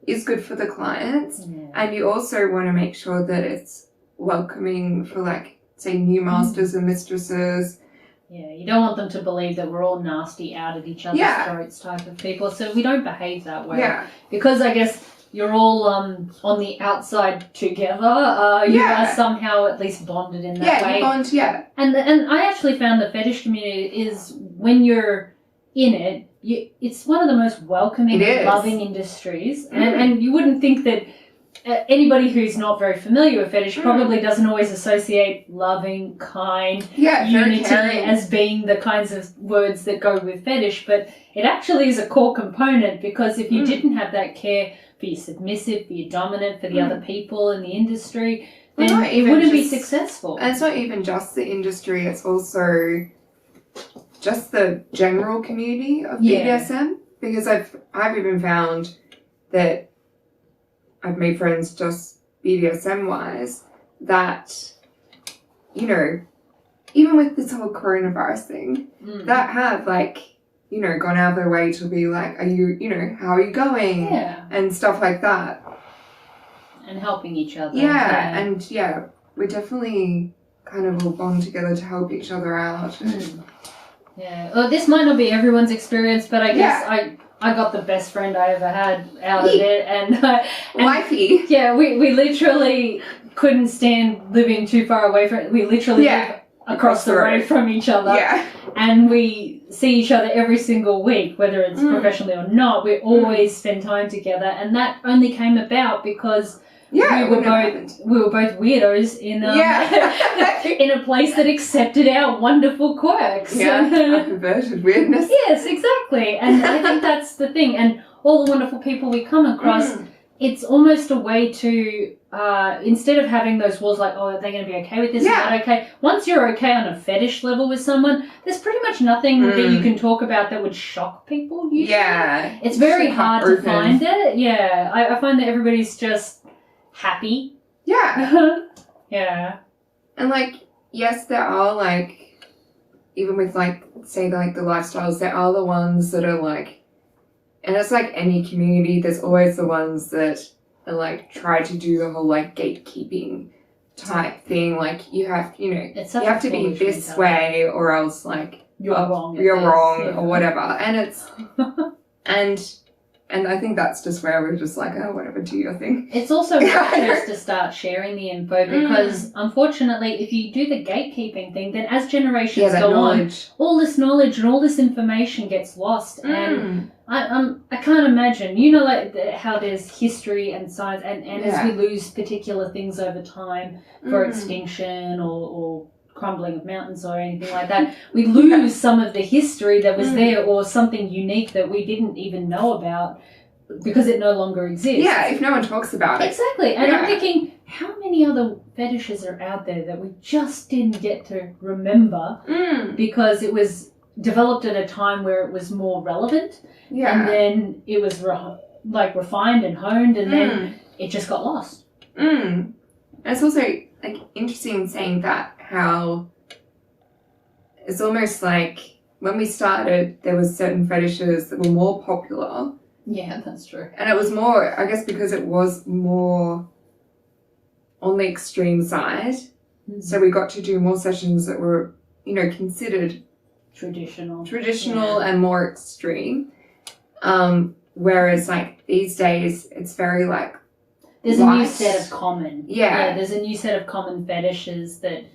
is good for the clients, and you also want to make sure that it's welcoming for, like, say, new masters and mistresses. Yeah, you don't want them to believe that we're all nasty, out at each other's throats type of people, so we don't behave that way. Yeah. Because I guess you're all on the outside together. You are somehow at least bonded in that way. Yeah, you bond, And I actually found the fetish community is, when you're in it, it's one of the most welcoming, loving industries. And you wouldn't think that anybody who's not very familiar with fetish probably doesn't always associate loving, kind, unity as being the kinds of words that go with fetish. But it actually is a core component, because if you didn't have that care for your submissive, for your dominant, for the other people in the industry, then it wouldn't be successful. And it's not even just the industry, it's also just the general community of BDSM. Because I've even found that I've made friends just BDSM-wise that you know, even with this whole coronavirus thing, that have, like, you know, gone out of their way to be like, are you, you know, how are you going? Yeah. And stuff like that. And helping each other. Yeah, and yeah, we definitely kind of all bond together to help each other out. Yeah. Well, this might not be everyone's experience, but I guess I got the best friend I ever had out of it, and wifey. Yeah, we literally couldn't stand living too far away from. We literally live across the road from each other. Yeah. And we see each other every single week, whether it's professionally or not. We always spend time together, and that only came about because we were both weirdos in in a place that accepted our wonderful quirks. Yeah, perverted weirdness. Yes, exactly. And I think that's the thing. And all the wonderful people we come across, it's almost a way to, instead of having those walls like, oh, are they going to be okay with this? Not okay. Once you're okay on a fetish level with someone, there's pretty much nothing that you can talk about that would shock people usually. Yeah. It's very hard to find it. Yeah. I find that everybody's just happy. Yeah. Yeah. And, like, yes, there are, like, even with, like, say, like, the lifestyles, there are the ones that are, like, and it's like any community, there's always the ones that are, like, try to do the whole, like, gatekeeping type thing. Like, you have, you know, you have to be this way or else, like, you're wrong or whatever. And it's, and I think that's just where we're just like, oh, whatever, do your thing. It's also dangerous to start sharing the info because, unfortunately, if you do the gatekeeping thing, then as generations go on, all this knowledge and all this information gets lost. And I can't imagine, you know, like how there's history and science, and as we lose particular things over time for extinction or crumbling of mountains or anything like that, we lose some of the history that was there or something unique that we didn't even know about because it no longer exists. Yeah, if no one talks about it. Exactly. And I'm thinking, how many other fetishes are out there that we just didn't get to remember because it was developed at a time where it was more relevant and then it was refined and honed and then it just got lost. And it's also like interesting saying that, how it's almost like when we started there was certain fetishes that were more popular. Yeah, that's true. And it was more, I guess, because it was more on the extreme side. So we got to do more sessions that were, you know, considered traditional and more extreme. Whereas like these days it's very like there's a new set of common. Yeah, there's a new set of common fetishes that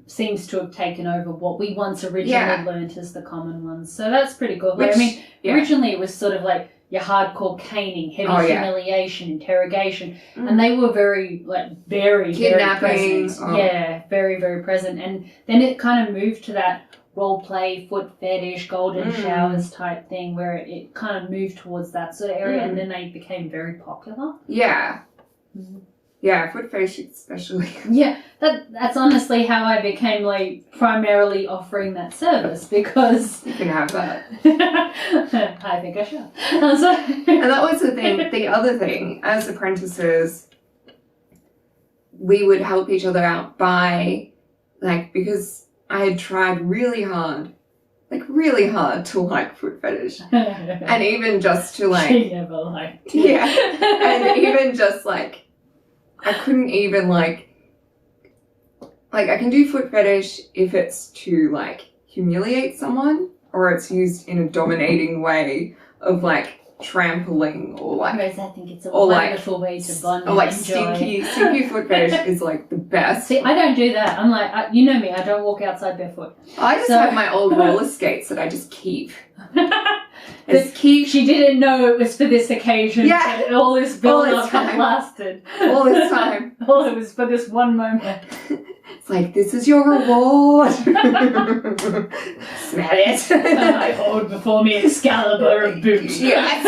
seems to have taken over what we once originally learnt as the common ones. So that's pretty cool. Which, I mean, originally it was sort of like your hardcore caning, heavy humiliation, interrogation, and they were very, like, very present. Yeah, very, very present. And then it kind of moved to that role play, foot fetish, golden showers type thing where it kind of moved towards that sort of area, and then they became very popular. Yeah. Yeah, foot fetish especially. Yeah, that's honestly how I became, like, primarily offering that service, because... You can have that. I think I should. And that was the thing. The other thing, as apprentices, we would help each other out by, like, because I had tried really hard to like foot fetish. And even just to, like... She never liked it. Yeah. And even just, like... I couldn't even, like, I can do foot fetish if it's to, like, humiliate someone, or it's used in a dominating way of, like, trampling, or, like... Whereas I think it's a wonderful way to bond and like, enjoy. Stinky foot fetish is, like, the best. See, I don't do that. I'm like, you know me, I don't walk outside barefoot. I just have my old roller skates that I just keep. She didn't know it was for this occasion. Yeah. But all this build-up had lasted. All this time. All it was for this one moment. It's like, this is your reward. Smell it. And I hold before me Excalibur of boots. Yes.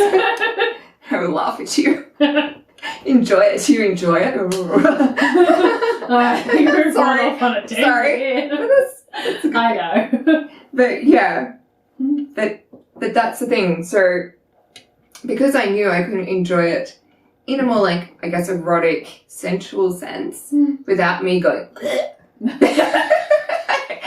I will laugh at you. Enjoy it. You enjoy it. You're going off on a tangent. Sorry. But I know. But yeah. But that's the thing. So, because I knew I couldn't enjoy it in a more, like, I guess, erotic, sensual sense, without me going,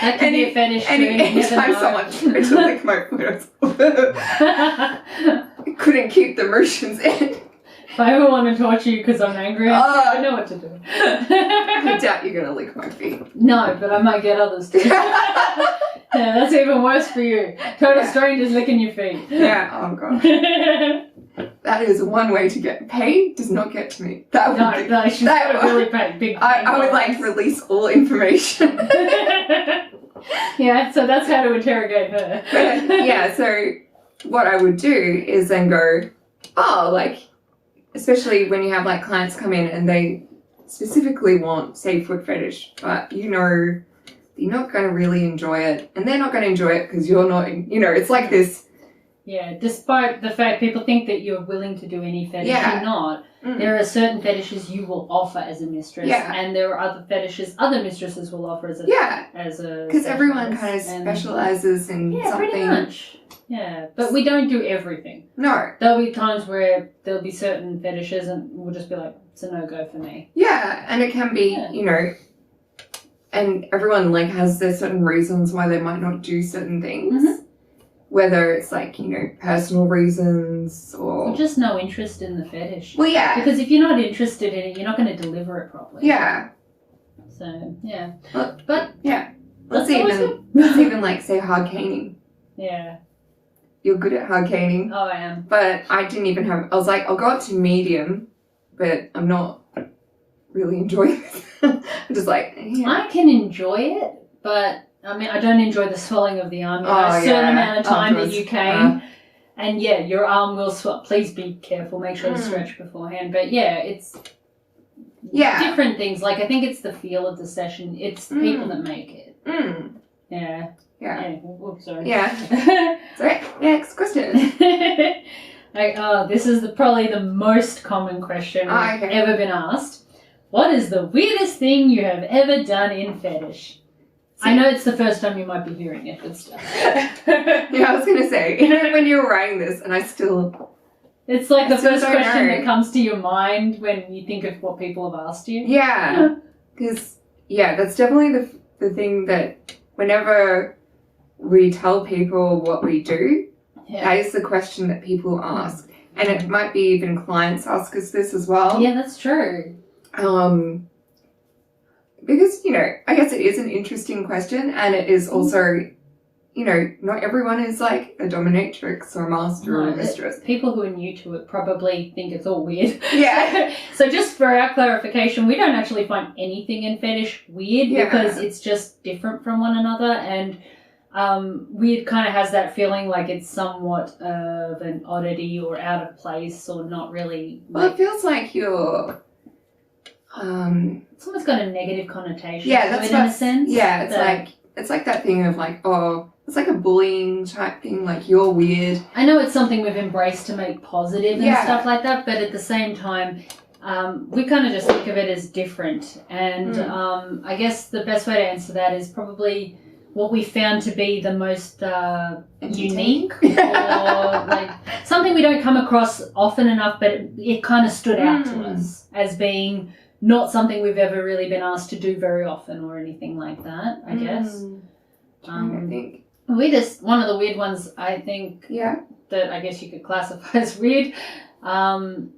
That could be a fetish too. Anytime someone tried to lick my foot, I couldn't keep the motions in. If I ever want to torture you because I'm angry, I know what to do. I doubt you're going to lick my feet. No, but I might get others to. Yeah, that's even worse for you. Total strangers licking your feet. Yeah, oh god. That is one way to get pain. Does not get to me. That would no, she's got a really big pain. I would like to release all information. Yeah, so that's how to interrogate her. Yeah, so what I would do is then go, especially when you have like clients come in and they specifically want, say, foot fetish, but you're not going to really enjoy it, and they're not going to enjoy it because you're not, it's like this. Yeah, despite the fact people think that you're willing to do any fetish, you're not. Mm. There are certain fetishes you will offer as a mistress, and there are other fetishes other mistresses will offer as a because everyone kind of specializes in something. Pretty much. Yeah, but we don't do everything. No, there'll be times where there'll be certain fetishes, and we'll just be like, it's a no-go for me. Yeah, and it can be, and everyone like has their certain reasons why they might not do certain things. Mm-hmm. Whether it's like, personal reasons or just no interest in the fetish. Well, yeah. Because if you're not interested in it, you're not going to deliver it properly. Yeah. So, yeah. But yeah. Let's even like say hard caning. Yeah. You're good at hard caning. Oh, I am. But I was like, I'll go up to medium, but I'm not really enjoying it. I'm just like, I can enjoy it, but I mean, I don't enjoy the swelling of the arm. A certain amount of time that you cane. And yeah, your arm will swell. Please be careful. Make sure to stretch beforehand. But yeah, it's different things. Like, I think it's the feel of the session. It's the people that make it. Mm. Yeah. Yeah. Oops, sorry. Yeah. Sorry. Next question. This is probably the most common question I've ever been asked. What is the weirdest thing you have ever done in fetish? I know it's the first time you might be hearing it, but still. Yeah, I was going to say, when you were writing this, and I still... It's like the first question that comes to your mind when you think of what people have asked you. Yeah, because, that's definitely the thing that whenever we tell people what we do, that is the question that people ask. And it might be even clients ask us this as well. Yeah, that's true. Because, I guess it is an interesting question, and it is also, not everyone is like a dominatrix or a master or a mistress. People who are new to it probably think it's all weird. Yeah. So just for our clarification, we don't actually find anything in fetish weird because it's just different from one another, and weird kind of has that feeling like it's somewhat of an oddity or out of place or not really. Well, it feels like you're... it's almost got a negative connotation. Yeah, that's in a sense. Yeah, it's like that thing of like, it's like a bullying type thing. Like, you're weird. I know it's something we've embraced to make positive and stuff like that, but at the same time, we kind of just think of it as different. And I guess the best way to answer that is probably what we found to be the most unique or like something we don't come across often enough, but it kind of stood out to us as being not something we've ever really been asked to do very often or anything like that, I guess. I think. One of the weird ones, I think, that I guess you could classify as weird,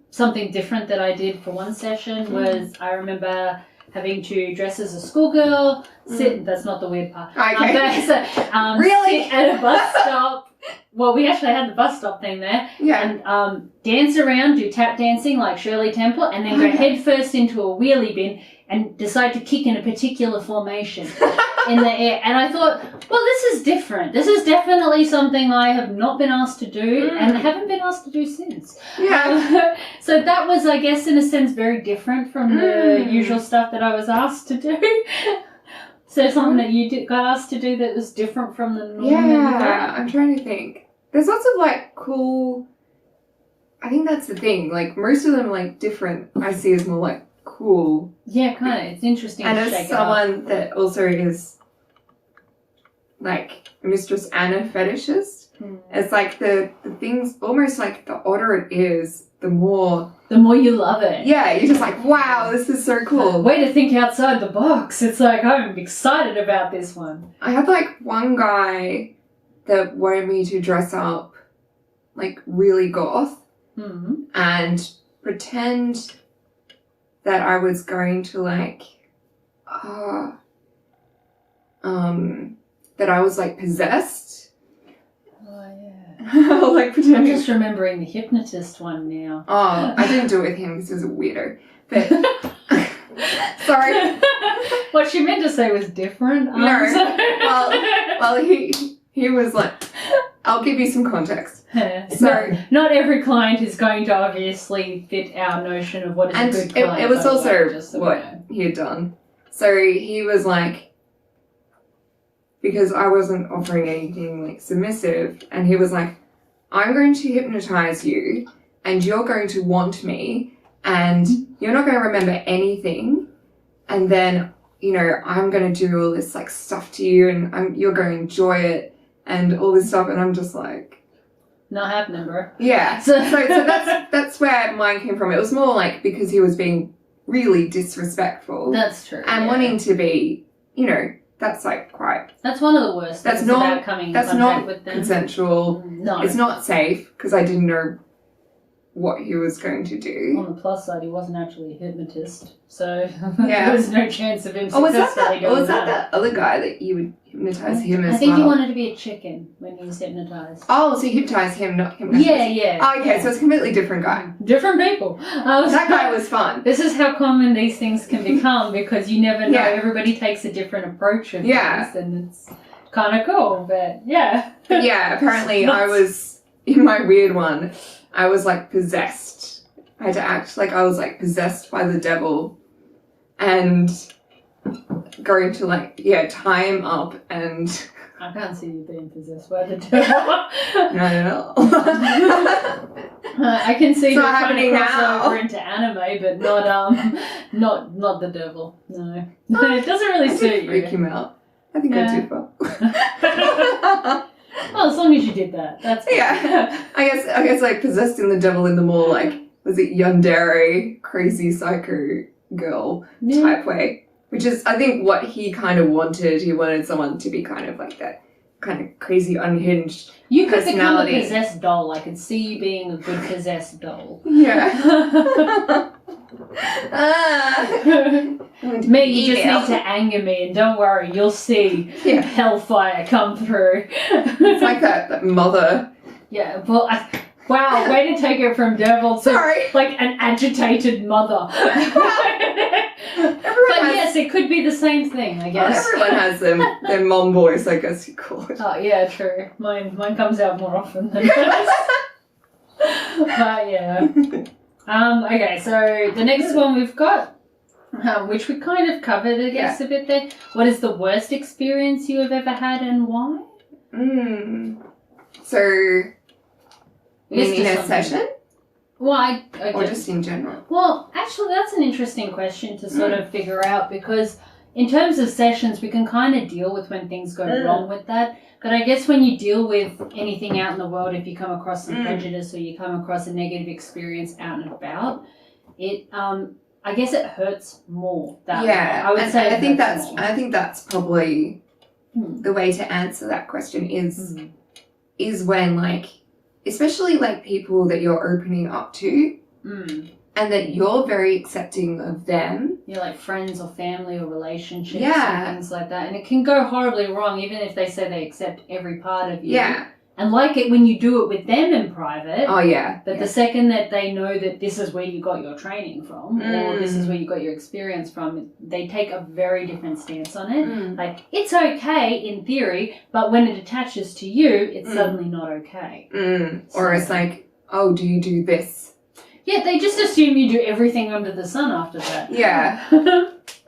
something different that I did for one session was I remember having to dress as a schoolgirl, that's not the weird part. Okay. Really? Sit at a bus stop. Well, we actually had the bus stop thing there. Yeah. And dance around, do tap dancing like Shirley Temple, and then go head first into a wheelie bin and decide to kick in a particular formation in the air. And I thought, well, this is different. This is definitely something I have not been asked to do and haven't been asked to do since. Yeah. So that was, I guess, in a sense, very different from the usual stuff that I was asked to do. So something that you got asked to do that was different from the norm? Yeah, I'm trying to think. There's lots of like cool... I think that's the thing. Like, most of them like different I see as more like cool. Yeah, kind of. It's interesting and to as shake someone that also is like a mistress and a fetishist, it's like the things, almost like the odder it is, the more you love it. Yeah, you're just like, wow, this is so cool. Way to think outside the box. It's like, I'm excited about this one. I had like one guy that wanted me to dress up like really goth and pretend that I was going to like that I was like possessed. Oh yeah. Like pretending. I'm just remembering the hypnotist one now. Oh, I didn't do it with him because he was a weirdo. But sorry. What she meant to say was different. No. Well, he was like, I'll give you some context. So not every client is going to obviously fit our notion of what is a good client. It was also what he had done. So he was like, because I wasn't offering anything like submissive, and he was like, I'm going to hypnotize you and you're going to want me and you're not going to remember anything, and then, you know, I'm going to do all this like stuff to you and you're going to enjoy it and all this stuff, and I'm just like, not happening, bro. Yeah. So that's where mine came from. It was more like because he was being really disrespectful. That's true. And wanting to be, you know, that's like quite. That's one of the worst. That's not about coming in contact with them. Consensual. No. It's not safe because I didn't know what he was going to do. On the plus side, he wasn't actually a hypnotist, so yeah. there was no chance of him successfully going was that other guy that you would hypnotize him as well? I think he wanted to be a chicken when he was hypnotized. Oh, so you hypnotized him, not hypnotized. Yeah. Oh, okay, so it's a completely different guy. Different people. That guy was fun. This is how common these things can become because you never know. Yeah. Everybody takes a different approach of things, and it's kind of cool. But yeah. But yeah, apparently I was in my weird one. I was like possessed. I had to act like I was like possessed by the devil and going to like, tie him up and... I can't see you being possessed by the devil. No. I can see you trying to cross now. over into anime, but not the devil. No. It doesn't really suit you. Freak him out. I think I did well. Well, as long as you did that, that's good. Yeah. I guess like possessing the devil in the more like, was it yandere, crazy psycho girl type way, which is I think what he kind of wanted. He wanted someone to be kind of like that, kind of crazy, unhinged. You could become a possessed doll. I could see you being a good possessed doll. Yeah. Me, you just need to anger me, and don't worry, you'll see hellfire come through. It's like that mother. Yeah, well, wow, way to take it from devil to like an agitated mother. Yes, it could be the same thing, I guess. Everyone has their mom voice, I guess you call it. Oh yeah, true. Mine comes out more often than hers. But yeah. Okay, so the next one we've got, which we kind of covered, I guess, a bit there. What is the worst experience you have ever had and why? So, in a session? Well, or just in general? Well, actually, that's an interesting question to sort of figure out because in terms of sessions, we can kind of deal with when things go wrong with that. But I guess when you deal with anything out in the world, if you come across some prejudice or you come across a negative experience out and about, it I guess it hurts more that way. I would say I think that's probably the way to answer that question is when like, especially like people that you're opening up to and that you're very accepting of them. Yeah, like friends or family or relationships and things like that. And it can go horribly wrong even if they say they accept every part of you. Yeah. And like it when you do it with them in private. Oh, yeah. But the second that they know that this is where you got your training from or this is where you got your experience from, they take a very different stance on it. Like, it's okay in theory, but when it attaches to you, it's suddenly not okay. So, or it's like, oh, do you do this? Yeah, they just assume you do everything under the sun after that. Yeah.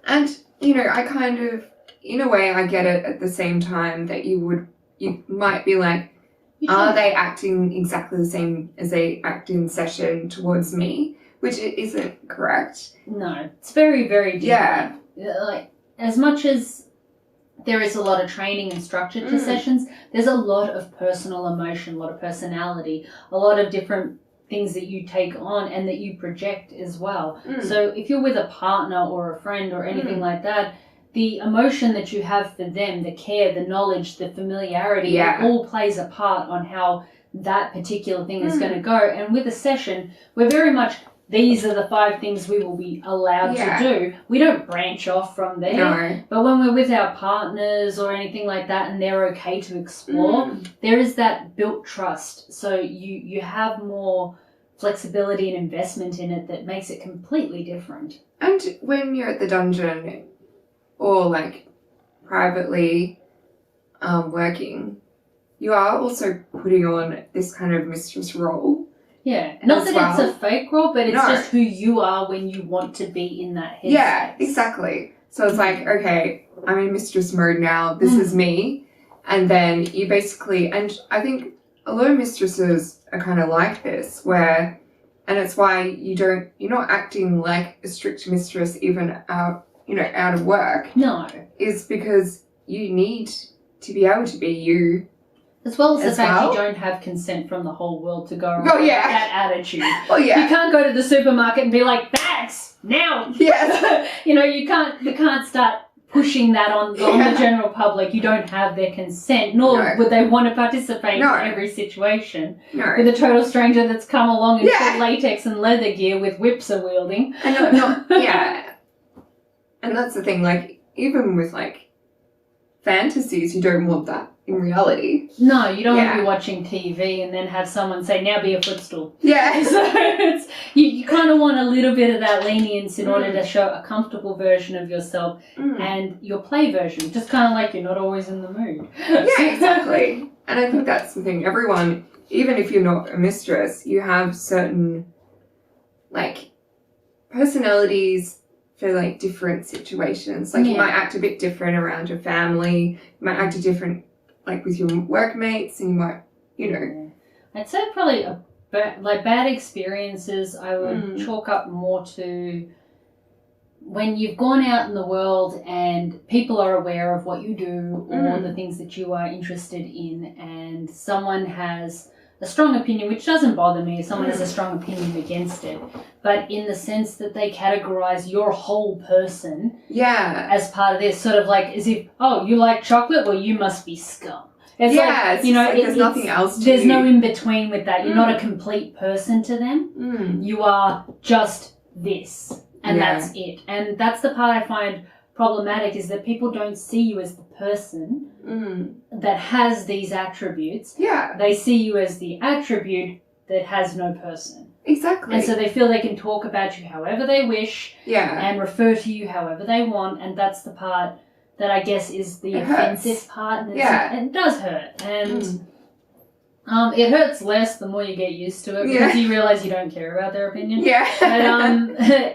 And, you know, I kind of, in a way, I get it at the same time that you might be like, are they acting exactly the same as they act in session towards me? Which isn't correct. No, it's very, very different. Yeah. Like, as much as there is a lot of training and structure to sessions, there's a lot of personal emotion, a lot of personality, a lot of different things that you take on and that you project as well. So if you're with a partner or a friend or anything like that, the emotion that you have for them, the care, the knowledge, the familiarity, it all plays a part on how that particular thing is going to go. And with a session, we're very much, these are the 5 things we will be allowed to do. We don't branch off from there. No. But when we're with our partners or anything like that and they're okay to explore, there is that built trust. So you have more flexibility and investment in it that makes it completely different. And when you're at the dungeon or like privately working, you are also putting on this kind of mistress role. Yeah, not that it's a fake role, but it's just who you are when you want to be in that headspace. Yeah, exactly. So it's like, okay, I'm in mistress mode now, this is me. And then you basically, and I think a lot of mistresses are kind of like this, where, and it's why you're not acting like a strict mistress even out of work. No. Is because you need to be able to be you. As well as the fact you don't have consent from the whole world to go around with that attitude. Oh, yeah. You can't go to the supermarket and be like, bags, now. Yes. You can't start pushing that on the general public. You don't have their consent, nor would they want to participate in every situation. No. With a total stranger that's come along in full latex and leather gear with whips are wielding. And and that's the thing, like, even with, like, fantasies, you don't want that in reality. No, you don't want to be watching TV and then have someone say, now be a footstool. Yeah. So you kind of want a little bit of that lenience in order to show a comfortable version of yourself and your play version. Just kind of like you're not always in the mood. Yeah, exactly. And I think that's the thing. Everyone, even if you're not a mistress, you have certain, like, personalities for, like, different situations. Like, you might act a bit different around your family. You might act a different, like, with your workmates, and you might, I'd say probably bad experiences I would chalk up more to when you've gone out in the world and people are aware of what you do or the things that you are interested in, and someone has a strong opinion, which doesn't bother me if someone has a strong opinion against it, but in the sense that they categorize your whole person as part of this, sort of like as if, oh, you like chocolate? Well, you must be scum. It's like, there's nothing else to there's you. No in between with that. You're not a complete person to them. You are just this, and that's it. And that's the part I find problematic, is that people don't see you as the person that has these attributes. Yeah. They see you as the attribute that has no person. Exactly. And so they feel they can talk about you however they wish and refer to you however they want, and that's the part that I guess is the offensive part. And it does hurt. And it hurts less the more you get used to it, because you realise you don't care about their opinion.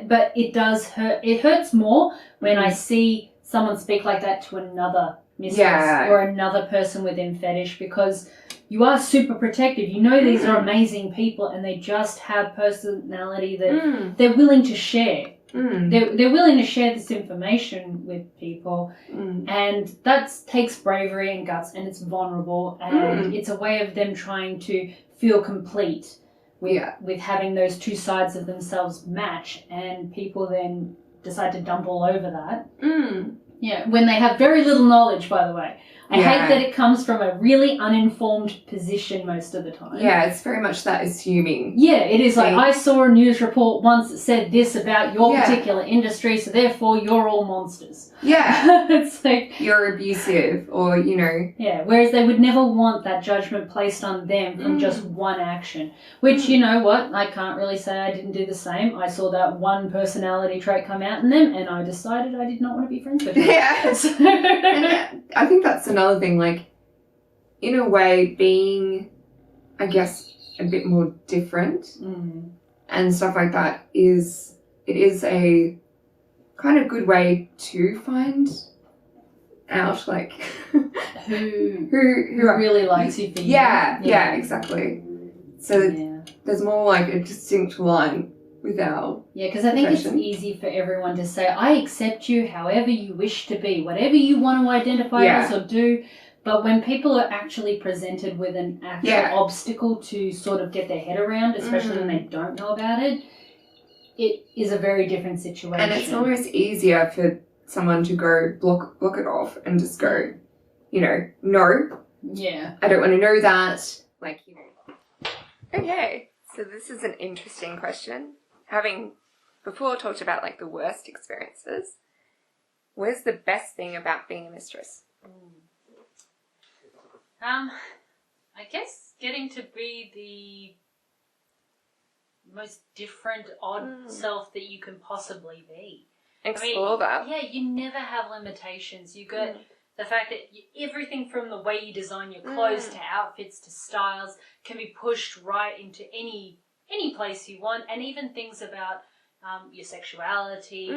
But it does hurt. It hurts more when I see someone speak like that to another mistress or another person within fetish, because you are super protective. You know these are amazing people and they just have personality that they're willing to share. They're willing to share this information with people, and that takes bravery and guts, and it's vulnerable, and it's a way of them trying to feel complete with having those two sides of themselves match, and people then decide to dump all over that. Yeah, when they have very little knowledge, by the way. I hate that it comes from a really uninformed position most of the time. Yeah, it's very much that assuming. Yeah, it is like, I saw a news report once that said this about your particular industry, so therefore you're all monsters. Yeah. It's like... You're abusive, or, Yeah, whereas they would never want that judgment placed on them from just one action. Which, you know what, I can't really say I didn't do the same. I saw that one personality trait come out in them, and I decided I did not want to be friends with them. Yeah. And I think that's another thing, like, in a way, being, I guess, a bit more different and stuff like that is a kind of good way to find out, like, who really likes you for you. Yeah, exactly. So there's more like a distinct line with our because I think it's easy for everyone to say, I accept you however you wish to be, whatever you want to identify as or do, But when people are actually presented with an actual obstacle to sort of get their head around, especially when they don't know about it, it is a very different situation. And it's almost easier for someone to go block it off and just go, no. Yeah. I don't want to know that. Okay, so this is an interesting question. Having before talked about the worst experiences, where's the best thing about being a mistress? I guess getting to be the most different, odd self that you can possibly be. Explore that. Yeah, you never have limitations. You got the fact that everything from the way you design your clothes to outfits to styles can be pushed right into any place you want, and even things about your sexuality,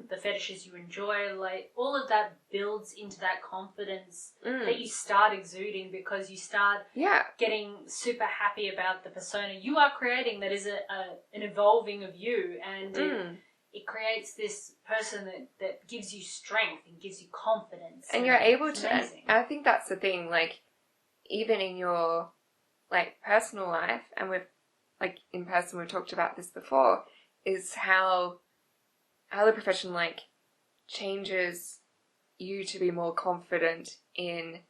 the fetishes you enjoy, all of that builds into that confidence that you start exuding because you start getting super happy about the persona you are creating that is an evolving of you, and it creates this person that gives you strength and gives you confidence. And you're able to, and I think that's the thing, even in your, personal life, and we've, in person we've talked about this before, is how the profession, changes you to be more confident in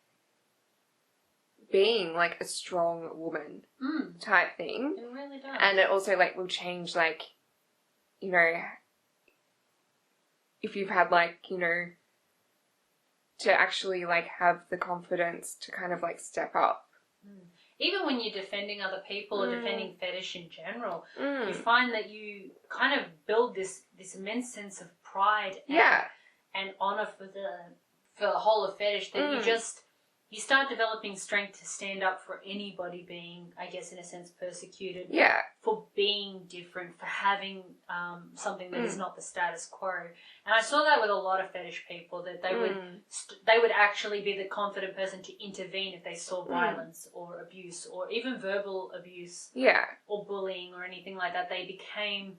being, a strong woman type thing. It really does. And it also, will change, if you've had, to actually, have the confidence to kind of, step up. Even when you're defending other people or defending fetish in general, you find that you kind of build this immense sense of pride and honor for the whole of fetish that you start developing strength to stand up for anybody being, I guess, in a sense, persecuted for being different, for having something that is not the status quo. And I saw that with a lot of fetish people, that they would actually be the confident person to intervene if they saw violence or abuse or even verbal abuse or bullying or anything like that. They became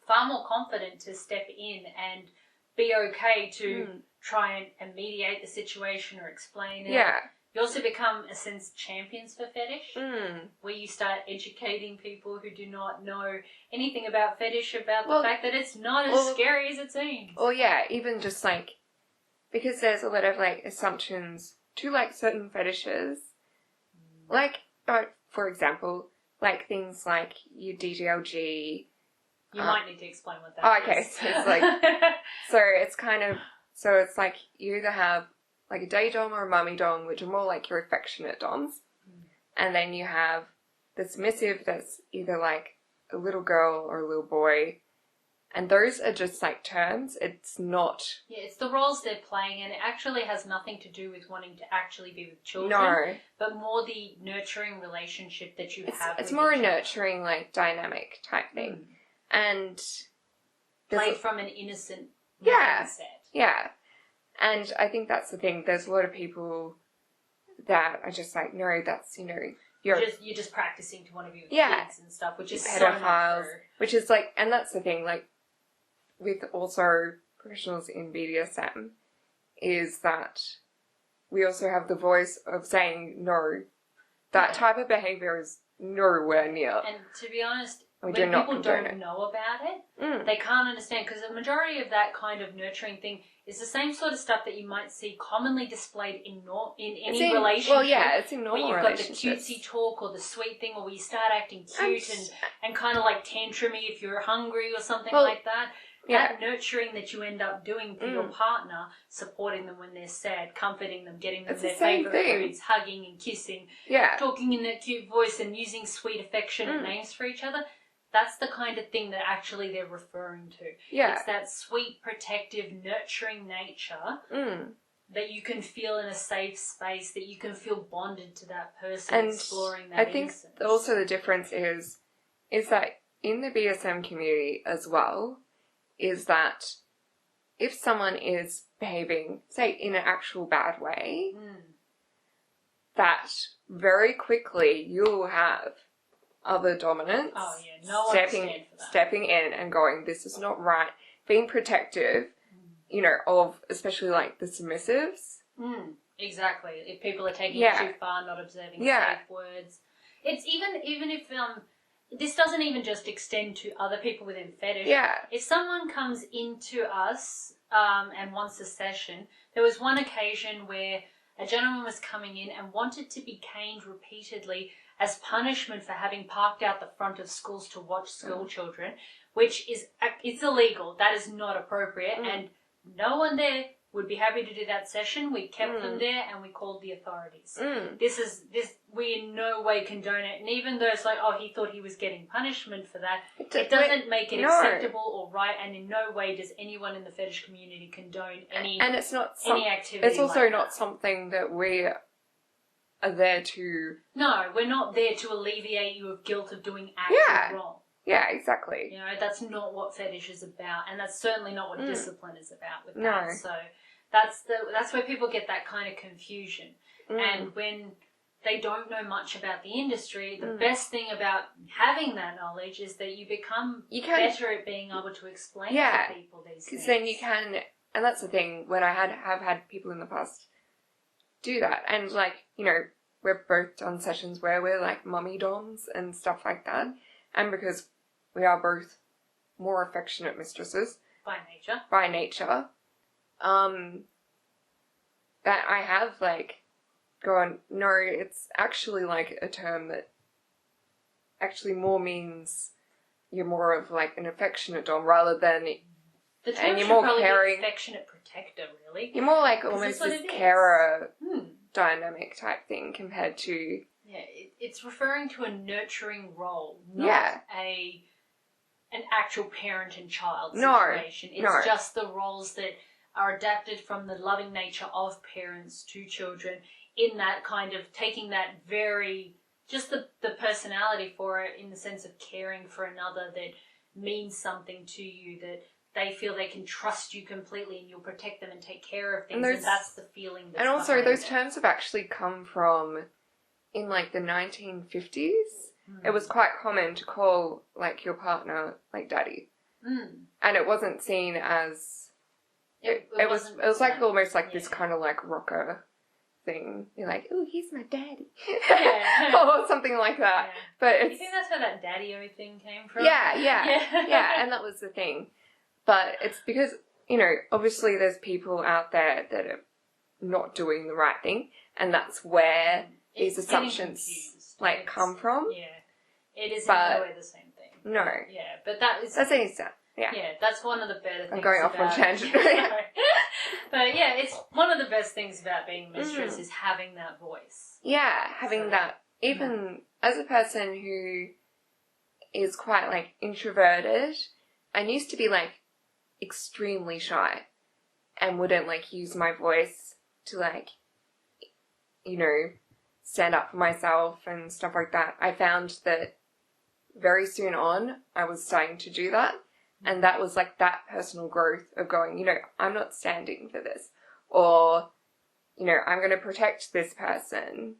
far more confident to step in and be okay to try and mediate the situation or explain it. Yeah. You also become, a sense, champions for fetish, where you start educating people who do not know anything about fetish about the fact that it's not as scary as it seems. Or even just because there's a lot of assumptions to certain fetishes, for example, things like your DDLG. You might need to explain what that is. Okay, so it's so it's you either have a day dom or a mummy dom, which are more your affectionate doms, and then you have the submissive that's either a little girl or a little boy, and those are just terms. It's not. Yeah, it's the roles they're playing, and it actually has nothing to do with wanting to actually be with children. No, but more the nurturing relationship that you have. It's more a nurturing dynamic type thing. And played from an innocent mindset. Yeah. And I think that's the thing. There's a lot of people that are just no, that's, you're just practicing to one of your kids and stuff, which is pedophiles. Which is and that's the thing, with also professionals in BDSM, is that we also have the voice of saying, no, that type of behaviour is nowhere near. And to be honest, when people don't know about it, they can't understand, because the majority of that kind of nurturing thing is the same sort of stuff that you might see commonly displayed in any relationship. Well, yeah, it's in normal relationships. Where you've got the cutesy talk or the sweet thing, or where you start acting cute and kind of tantrumy if you're hungry or something like that. Yeah. That nurturing that you end up doing for your partner, supporting them when they're sad, comforting them, getting them their favourite foods, hugging and kissing, talking in that cute voice and using sweet, affectionate names for each other. That's the kind of thing that actually they're referring to. Yeah. It's that sweet, protective, nurturing nature that you can feel in a safe space, that you can feel bonded to that person, and exploring that innocence. I think also the difference is that in the BSM community as well, is that if someone is behaving, say, in an actual bad way, that very quickly you'll have other dominants stepping in and going, this is not right, being protective, of especially the submissives, Exactly. If people are taking it too far, not observing safe words. It's even if this doesn't even just extend to other people within fetish. Yeah. If someone comes into us and wants a session, there was one occasion where a gentleman was coming in and wanted to be caned repeatedly as punishment for having parked out the front of schools to watch school children, which is it's illegal. That is not appropriate, and no one there would be happy to do that session. We kept them there and we called the authorities. We in no way condone it. And even though it's like, oh, he thought he was getting punishment for that, it doesn't make it acceptable or right, and in no way does anyone in the fetish community condone any activity. It's also like not that. Something that we are there to... No, we're not there to alleviate you of guilt of doing actual wrong. Yeah, exactly. You know, that's not what fetish is about, and that's certainly not what discipline is about with that. So that's where people get that kind of confusion. And when they don't know much about the industry, the best thing about having that knowledge is that you become better at being able to explain to people these things. Because then you can, and that's the thing, when I have had people in the past do that, and like, you know, we're both done sessions where we're like mummy doms and stuff like that, and because we are both more affectionate mistresses. By nature. That I have, like, gone, no, it's actually, like, a term that actually more means you're more of, like, an affectionate dom rather than... The term should probably be affectionate protector, really. You're more like almost this carer dynamic type thing compared to... Yeah, it's referring to a nurturing role, not an actual parent and child situation. It's just the roles that are adapted from the loving nature of parents to children, in that kind of taking that very, just the personality for it, in the sense of caring for another that means something to you, that they feel they can trust you completely and you'll protect them and take care of things, and that's the feeling that's And also those it. terms have actually come from, in like the 1950s, it was quite common to call, like, your partner, like, daddy. And it wasn't seen as... It was like almost like this kind of, like, rocker thing. You're like, oh, he's my daddy. Or something like that. Yeah. But it's... You think that's where that daddy-o thing came from? Yeah, and that was the thing. But it's because, you know, obviously there's people out there that are not doing the right thing, and that's where these assumptions... like, come from. Yeah. It is in no way the same thing. No. Yeah, but that's yeah. Yeah, that's one of the better things. I'm going off on a tangent. But yeah, it's one of the best things about being a mistress is having that voice. Yeah, having that. Even as a person who is quite, like, introverted, I used to be, like, extremely shy and wouldn't, like, use my voice to, like, you know, stand up for myself and stuff like that. I found that very soon on, I was starting to do that. And that was like that personal growth of going, you know, I'm not standing for this. Or, you know, I'm going to protect this person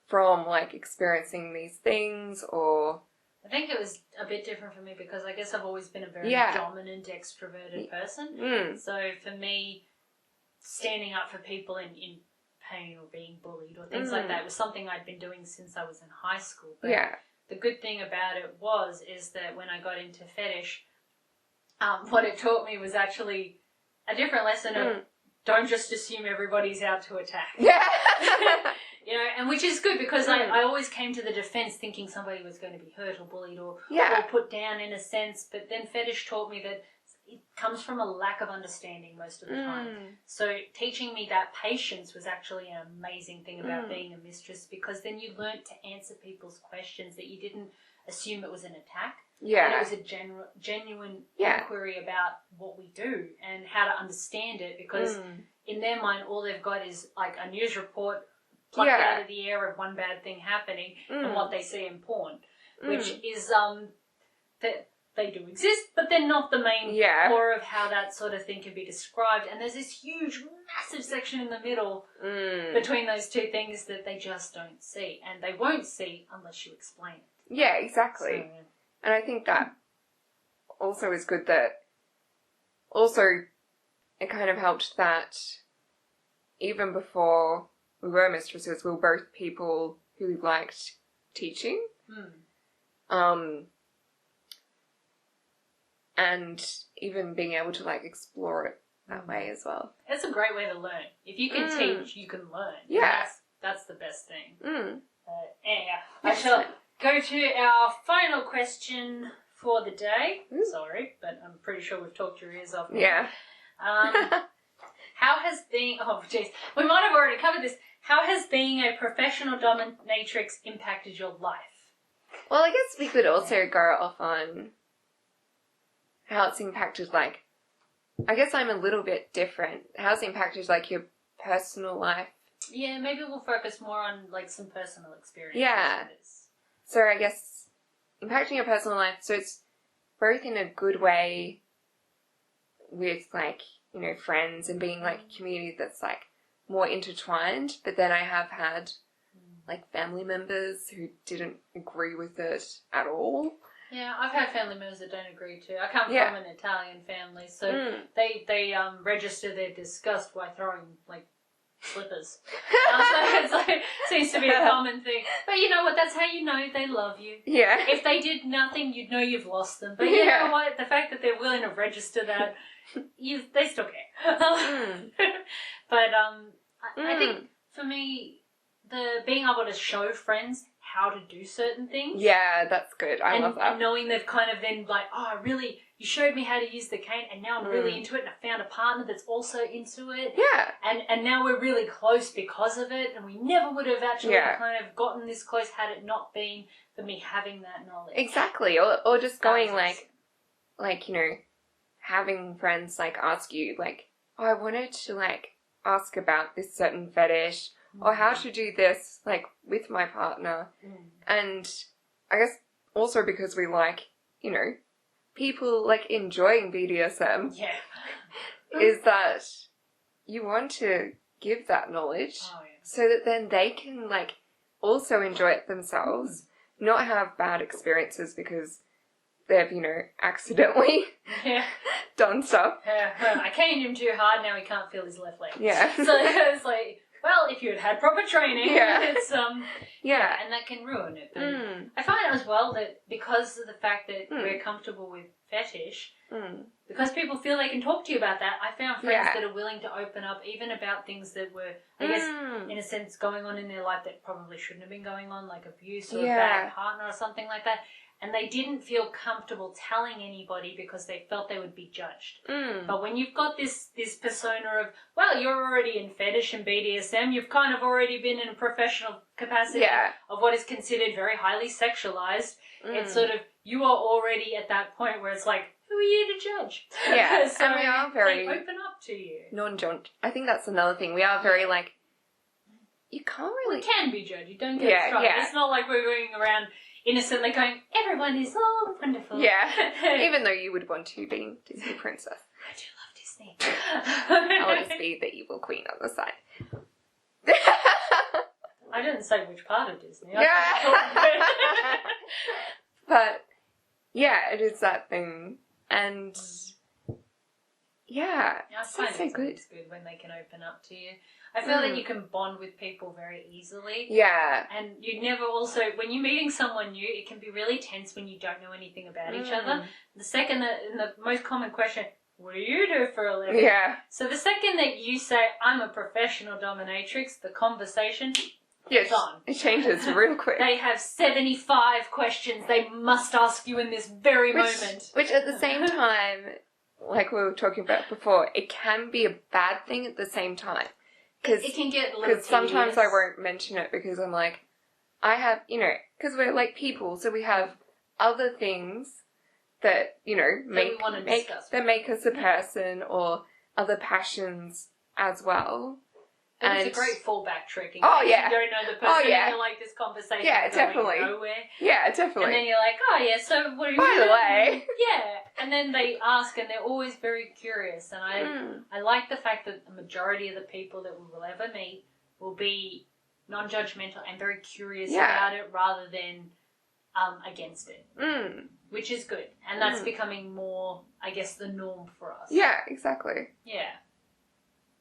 from, like, experiencing these things, or... I think it was a bit different for me because I guess I've always been a very dominant, extroverted person. So for me, standing up for people in pain or being bullied or things like that was something I'd been doing since I was in high school. But the good thing about it is that when I got into fetish, what it taught me was actually a different lesson of don't just assume everybody's out to attack. Yeah. You know, and which is good because I always came to the defense thinking somebody was going to be hurt or bullied or put down in a sense. But then fetish taught me that it comes from a lack of understanding most of the time. So teaching me that patience was actually an amazing thing about being a mistress, because then you learnt to answer people's questions, that you didn't assume it was an attack. Yeah. And it was a genuine inquiry about what we do and how to understand it, because in their mind all they've got is like a news report plucked out of the air of one bad thing happening and what they see in porn, which is that they do exist, but they're not the main core of how that sort of thing can be described. And there's this huge, massive section in the middle between those two things that they just don't see, and they won't see unless you explain it. Yeah, exactly. So, and I think that also is good that also it kind of helped that even before we were mistresses, we were both people who liked teaching. And even being able to, like, explore it that way as well. It's a great way to learn. If you can teach, you can learn. Yeah. That's the best thing. Yeah. I shall go to our final question for the day. Sorry, but I'm pretty sure we've talked your ears off now. Yeah. How has being... Oh, jeez. We might have already covered this. How has being a professional dominatrix impacted your life? Well, I guess we could also go off on how it's impacted, like... I guess I'm a little bit different. How it's impacted, like, your personal life. Yeah, maybe we'll focus more on, like, some personal experiences. Yeah. So I guess impacting your personal life, so it's both in a good way with, like, you know, friends and being, like, a community that's, like, more intertwined, but then I have had, like, family members who didn't agree with it at all. Yeah, I've had family members that don't agree too. I come from an Italian family, so they register their disgust by throwing, like, slippers. So it's like, seems to be a common thing. But you know what? That's how you know they love you. Yeah. If they did nothing, you'd know you've lost them. But you know what? The fact that they're willing to register that, they still care. But I think for me, the being able to show friends how to do certain things. Yeah, that's good. I love that. And knowing they've kind of then like, you showed me how to use the cane and now I'm really into it and I found a partner that's also into it. Yeah. And now we're really close because of it and we never would have actually kind of gotten this close had it not been for me having that knowledge. Exactly. Or just going like, you know, having friends like ask you like, oh, I wanted to like ask about this certain fetish or how to do this like with my partner. And I guess also because we like, you know, people like enjoying BDSM is that you want to give that knowledge so that then they can like also enjoy it themselves, not have bad experiences because they've, you know, accidentally done stuff. I caned him too hard, now he can't feel his left leg. Yeah. So it's like, well, if you had had proper training, it's and that can ruin it. But I find as well that because of the fact that we're comfortable with fetish, because people feel they can talk to you about that, I found friends that are willing to open up even about things that were, I guess, in a sense, going on in their life that probably shouldn't have been going on, like abuse or a bad partner or something like that. And they didn't feel comfortable telling anybody because they felt they would be judged. But when you've got this persona of, well, you're already in fetish and BDSM, you've kind of already been in a professional capacity of what is considered very highly sexualized. It's sort of, you are already at that point where it's like, who are you to judge? Yeah, so and we are very... They open up to you. Non-judge. I think that's another thing. We are very like, you can't really... We can be judged, don't get us wrong. It's not like we're going around innocently going, everyone is all wonderful. Yeah, even though you would want to be Disney princess. I do love Disney. I'll just be the evil queen on the side. I didn't say which part of Disney. But, yeah, it is that thing. And, yeah, I find it's so good. It's good when they can open up to you. I feel that you can bond with people very easily. Yeah. And you never also, when you're meeting someone new, it can be really tense when you don't know anything about each other. The second, and the most common question, what do you do for a living? Yeah. So the second that you say, I'm a professional dominatrix, the conversation is on. It changes real quick. They have 75 questions they must ask you in this very moment. Which at the same time, like we were talking about before, it can be a bad thing at the same time. It can get a little because sometimes I won't mention it because I'm like, I have, you know, because we're like people, so we have other things that, you know, make us a person or other passions as well. And it's a great fallback trick. You Oh, don't know the person and you're like, this conversation is going nowhere. Yeah, definitely. And then you're like, oh yeah, so what are you doing? By the way. Yeah. And then they ask and they're always very curious. And I like the fact that the majority of the people that we will ever meet will be non-judgmental and very curious about it rather than against it. Which is good. And that's becoming more, I guess, the norm for us. Yeah, exactly. Yeah.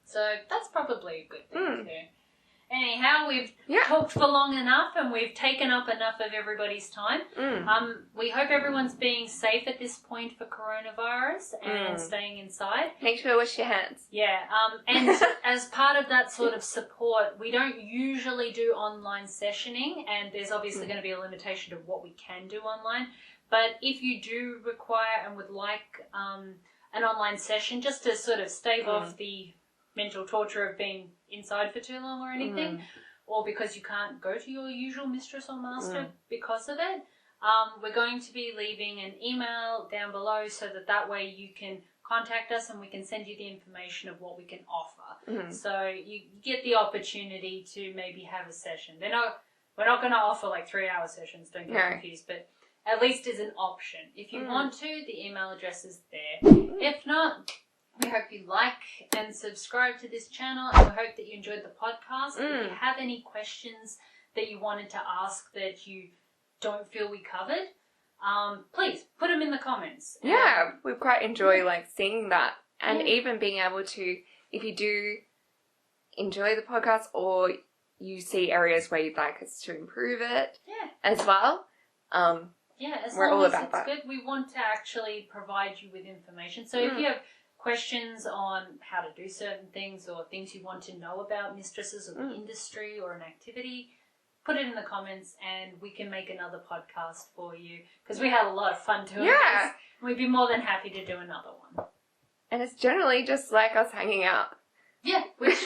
So that's probably a good thing to do. Anyhow, we've talked for long enough and we've taken up enough of everybody's time. We hope everyone's being safe at this point for coronavirus and staying inside. Make sure to wash your hands. Yeah, and as part of that sort of support, we don't usually do online sessioning, and there's obviously going to be a limitation to what we can do online. But if you do require and would like an online session just to sort of stave off the mental torture of being inside for too long or anything, or because you can't go to your usual mistress or master because of it, we're going to be leaving an email down below so that way you can contact us and we can send you the information of what we can offer. So you get the opportunity to maybe have a session. We're not going to offer like 3-hour sessions, don't get confused, but at least as an option. If you want to, the email address is there. If not, we hope you like and subscribe to this channel, and we hope that you enjoyed the podcast. If you have any questions that you wanted to ask that you don't feel we covered, please put them in the comments. Yeah, we quite enjoy like seeing that, and even being able to, if you do enjoy the podcast or you see areas where you'd like us to improve it as well. As we're long all as about it's that. good, we want to actually provide you with information. So if you have questions on how to do certain things or things you want to know about mistresses or the industry or an activity, put it in the comments and we can make another podcast for you, because we had a lot of fun doing this. We'd be more than happy to do another one. And it's generally just like us hanging out. Yeah, which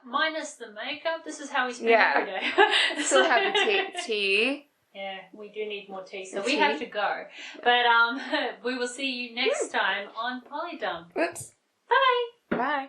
minus the makeup, this is how we spend every day. Still have the tea. Yeah, we do need more tea, so we have to go. But we will see you next time on Polydom. Oops. Bye. Bye.